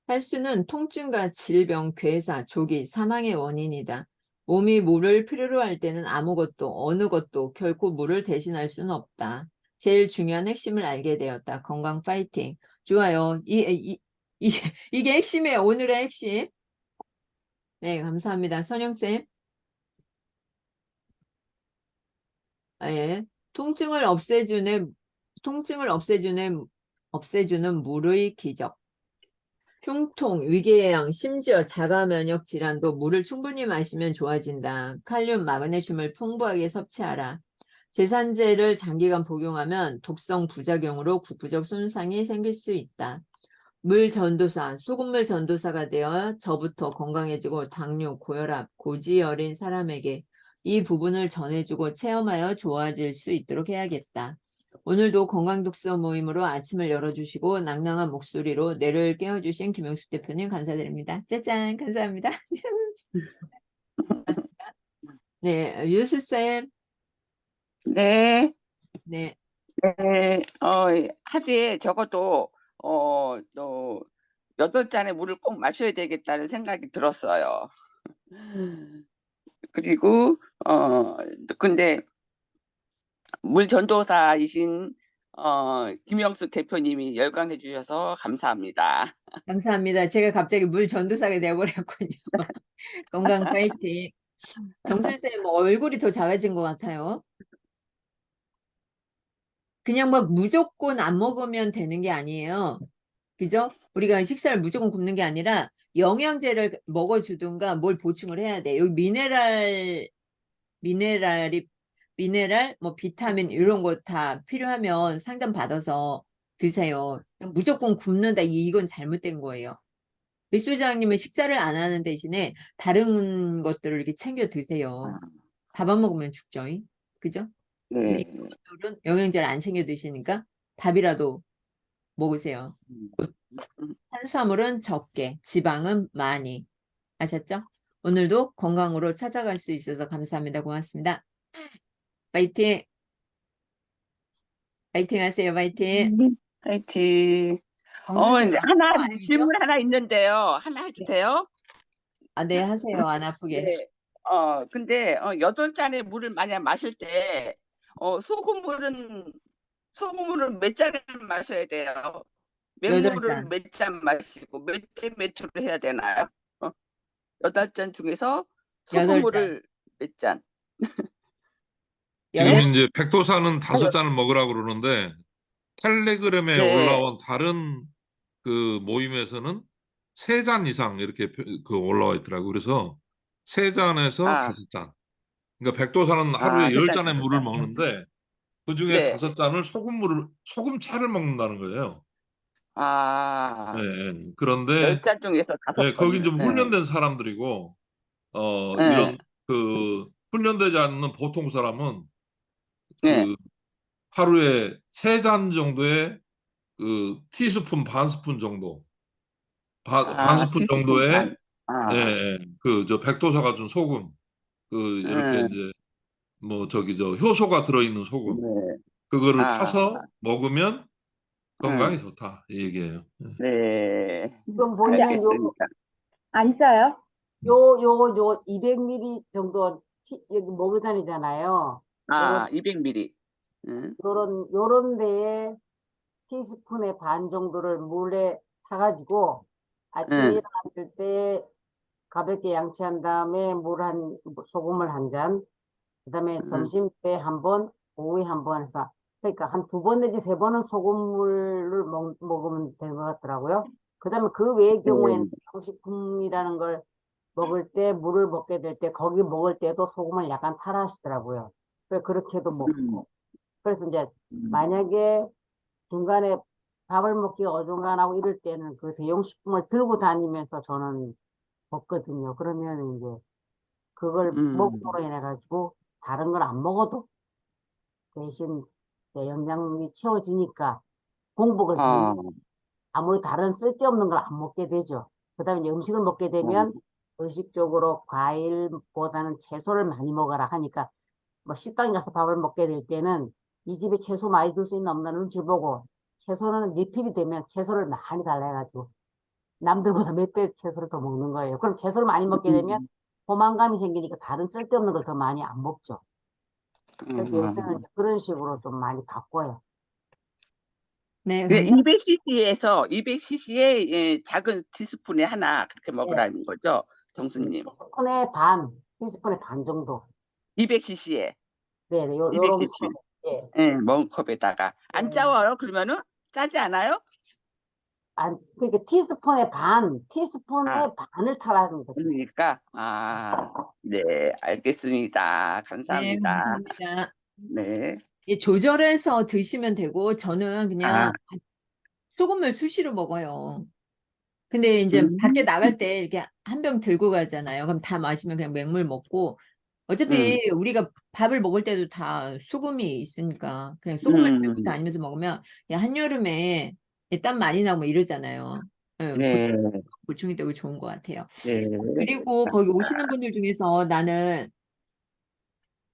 S1: 탈수는 통증과 질병, 괴사, 조기, 사망의 원인이다. 몸이 물을 필요로 할 때는 아무것도, 어느 것도 결코 물을 대신할 수는 없다. 제일 중요한 핵심을 알게 되었다. 건강 파이팅. 좋아요. 이게 핵심이에요. 오늘의 핵심. 네, 감사합니다. 선영쌤. 예. 통증을 없애주는 물의 기적. 흉통, 위궤양, 심지어 자가 면역 질환도 물을 충분히 마시면 좋아진다. 칼륨, 마그네슘을 풍부하게 섭취하라. 제산제를 장기간 복용하면 독성 부작용으로 구부적 손상이 생길 수 있다. 물 전도사, 소금물 전도사가 되어 저부터 건강해지고 당뇨, 고혈압, 고지혈인 사람에게 이 부분을 전해주고 체험하여 좋아질 수 있도록 해야겠다. 오늘도 건강독서 모임으로 아침을 열어주시고 낭낭한 목소리로 뇌를 깨워주신 김영숙 대표님 감사드립니다. 짜잔, 감사합니다. 네, 유수쌤.
S10: 네,
S1: 네,
S10: 네, 하루에 적어도, 또, 8잔의 물을 꼭 마셔야 되겠다는 생각이 들었어요. 그리고, 근데, 물 전도사이신, 김영숙 대표님이 열강해 주셔서 감사합니다.
S1: 감사합니다. 제가 갑자기 물 전도사가 되어버렸군요. 건강 파이팅. 정선생 얼굴이 더 작아진 것 같아요. 그냥 막 무조건 안 먹으면 되는 게 아니에요. 그죠? 우리가 식사를 무조건 굶는 게 아니라 영양제를 먹어주든가 뭘 보충을 해야 돼. 여기 미네랄, 뭐 비타민 이런 거 다 필요하면 상담 받아서 드세요. 그냥 무조건 굶는다. 이건 잘못된 거예요. 리 소장님은 식사를 안 하는 대신에 다른 것들을 이렇게 챙겨 드세요. 밥 안 먹으면 죽죠. 그죠? 근데
S10: 네.
S1: 이분들은 영양제를 안 챙겨 드시니까 밥이라도 먹으세요. 탄수화물은 적게, 지방은 많이. 아셨죠? 오늘도 건강으로 찾아갈 수 있어서 감사합니다. 고맙습니다. 파이팅! 파이팅 하세요. 파이팅!
S10: 화이팅.
S1: 정선생
S10: 이제
S1: 아픈 거 아니죠?
S10: 질문 하나 있는데요. 하나 해도
S1: 네.
S10: 돼요?
S1: 아, 네, 하세요. 안 아프게.
S10: 네. 근데 8잔의 물을 만약 마실 때 소금물은 몇 잔을 마셔야 돼요? 맹물은
S1: 8잔.
S10: 몇 잔 마시고 몇 초를 해야 되나요? 8잔 중에서
S1: 8잔.
S10: 소금물을 몇 잔?
S4: 지금
S10: 네?
S4: 이제 백도사는 5잔을 먹으라고 그러는데 텔레그램에
S10: 네.
S4: 올라온 다른 그 모임에서는 3잔 이상 이렇게 그 올라와 있더라고요. 그래서 3잔에서
S10: 아,
S4: 5잔. 그러니까 백도사는 하루에
S10: 3잔,
S4: 10잔의 물을
S10: 5잔.
S4: 먹는데 그중에
S10: 네.
S4: 5잔을 소금차를 먹는다는 거예요.
S10: 아,
S4: 그런데
S10: 10잔 중에서
S4: 거긴
S10: 5번을.
S4: 좀 훈련된 사람들이고
S10: 네.
S4: 이런 그 훈련되지 않는 보통 사람은
S10: 네.
S4: 그 하루에 3잔 정도의 그 티스푼 반 스푼 정도 반 스푼
S10: 티스푼
S4: 정도의
S10: 반. 아,
S4: 그 저 백도사가 준 소금 그 이렇게
S10: 음,
S4: 이제 뭐 저기 저 효소가 들어있는 소금
S10: 네.
S4: 그거를
S10: 아,
S4: 타서 먹으면 건강에
S10: 응,
S4: 좋다 이 얘기예요.
S10: 네,
S12: 지금
S6: 근데
S12: 보이는
S10: 알겠습니다.
S6: 안 짜요?
S12: 요 200ml 정도 여기 먹이 다니잖아요.
S10: 아, 200ml. 응,
S12: 요런 데에 티스푼의 반 정도를 물에 타가지고 아침에
S10: 응,
S12: 일어났을 때 가볍게 양치한 다음에 소금을 한 잔, 그다음에
S10: 응,
S12: 점심 때 한 번, 오후에 한 번 해서 그러니까 한 2번 내지 3번은 소금물을 먹으면 되는 것 같더라고요. 그다음에 그 외의 경우에는
S10: 네,
S12: 식품이라는 걸 먹을 때 물을 먹게 될 때 거기 먹을 때도 소금을 약간 타라 하시더라고요. 그래서 그렇게도
S10: 음,
S12: 먹고 그래서 이제
S10: 음,
S12: 만약에 중간에 밥을 먹기 어중간하고 이럴 때는 그 대용식품을 들고 다니면서 저는 먹거든요. 그러면 이제 그걸
S10: 음.
S12: 먹음으로 인해 가지고 다른 걸 안 먹어도 대신 내 영양이 채워지니까 공복을 비우고
S10: 어,
S12: 아무리 다른 쓸데없는 걸 안 먹게 되죠. 그다음에 이제 음식을 먹게
S10: 어,
S12: 되면 의식적으로 과일보다는 채소를 많이 먹어라 하니까 뭐 식당에 가서 밥을 먹게 될 때는 이 집에 채소 많이 줄 수 있나 없나 눈치 보고 채소는 리필이 되면 채소를 많이 달라 해가지고 남들보다 몇 배 채소를 더 먹는 거예요. 그럼 채소를 많이 먹게 되면
S10: 음,
S12: 포만감이 생기니까 다른 쓸데없는 걸 더 많이 안 먹죠. 그래서 요새는
S10: 음.
S12: 이제 그런 식으로 좀 많이 바꿔요.
S1: 네,
S10: 그
S1: 감사합니다.
S10: 200cc에 예, 작은 티스푼에 하나 그렇게
S12: 예,
S10: 먹으라는 거죠, 정수님.
S12: 티스푼의 반 정도.
S10: 200cc에
S12: 네, 네, 요런 거.
S10: 200cc.
S12: 예,
S10: 예, 먹은 컵에다가 안
S12: 예.
S10: 짜워요? 그러면은 짜지 않아요?
S12: 그러니까
S10: 아,
S12: 티스푼의 반을 타라는 거죠.
S10: 그러니까 네, 알겠습니다.
S1: 네,
S10: 감사합니다.
S1: 감사합니다.
S10: 네.
S1: 이 조절해서 드시면 되고 저는
S10: 아,
S1: 그냥 소금을 수시로 먹어요. 근데 이제 밖에
S10: 음,
S1: 나갈 때 이렇게 한 병 들고 가잖아요. 그럼 다 마시면 그냥 맹물 먹고
S10: 음,
S1: 어차피 우리가 밥을 먹을 때도 다 소금이 있으니까 그냥 소금을 들고
S10: 음,
S1: 다니면서 먹으면 야, 한여름에 땀 많이 나고 뭐 이러잖아요. 예,
S10: 네,
S1: 보충이 되고 좋은 것 같아요.
S10: 네.
S1: 그리고 거기 오시는 분들 중에서 나는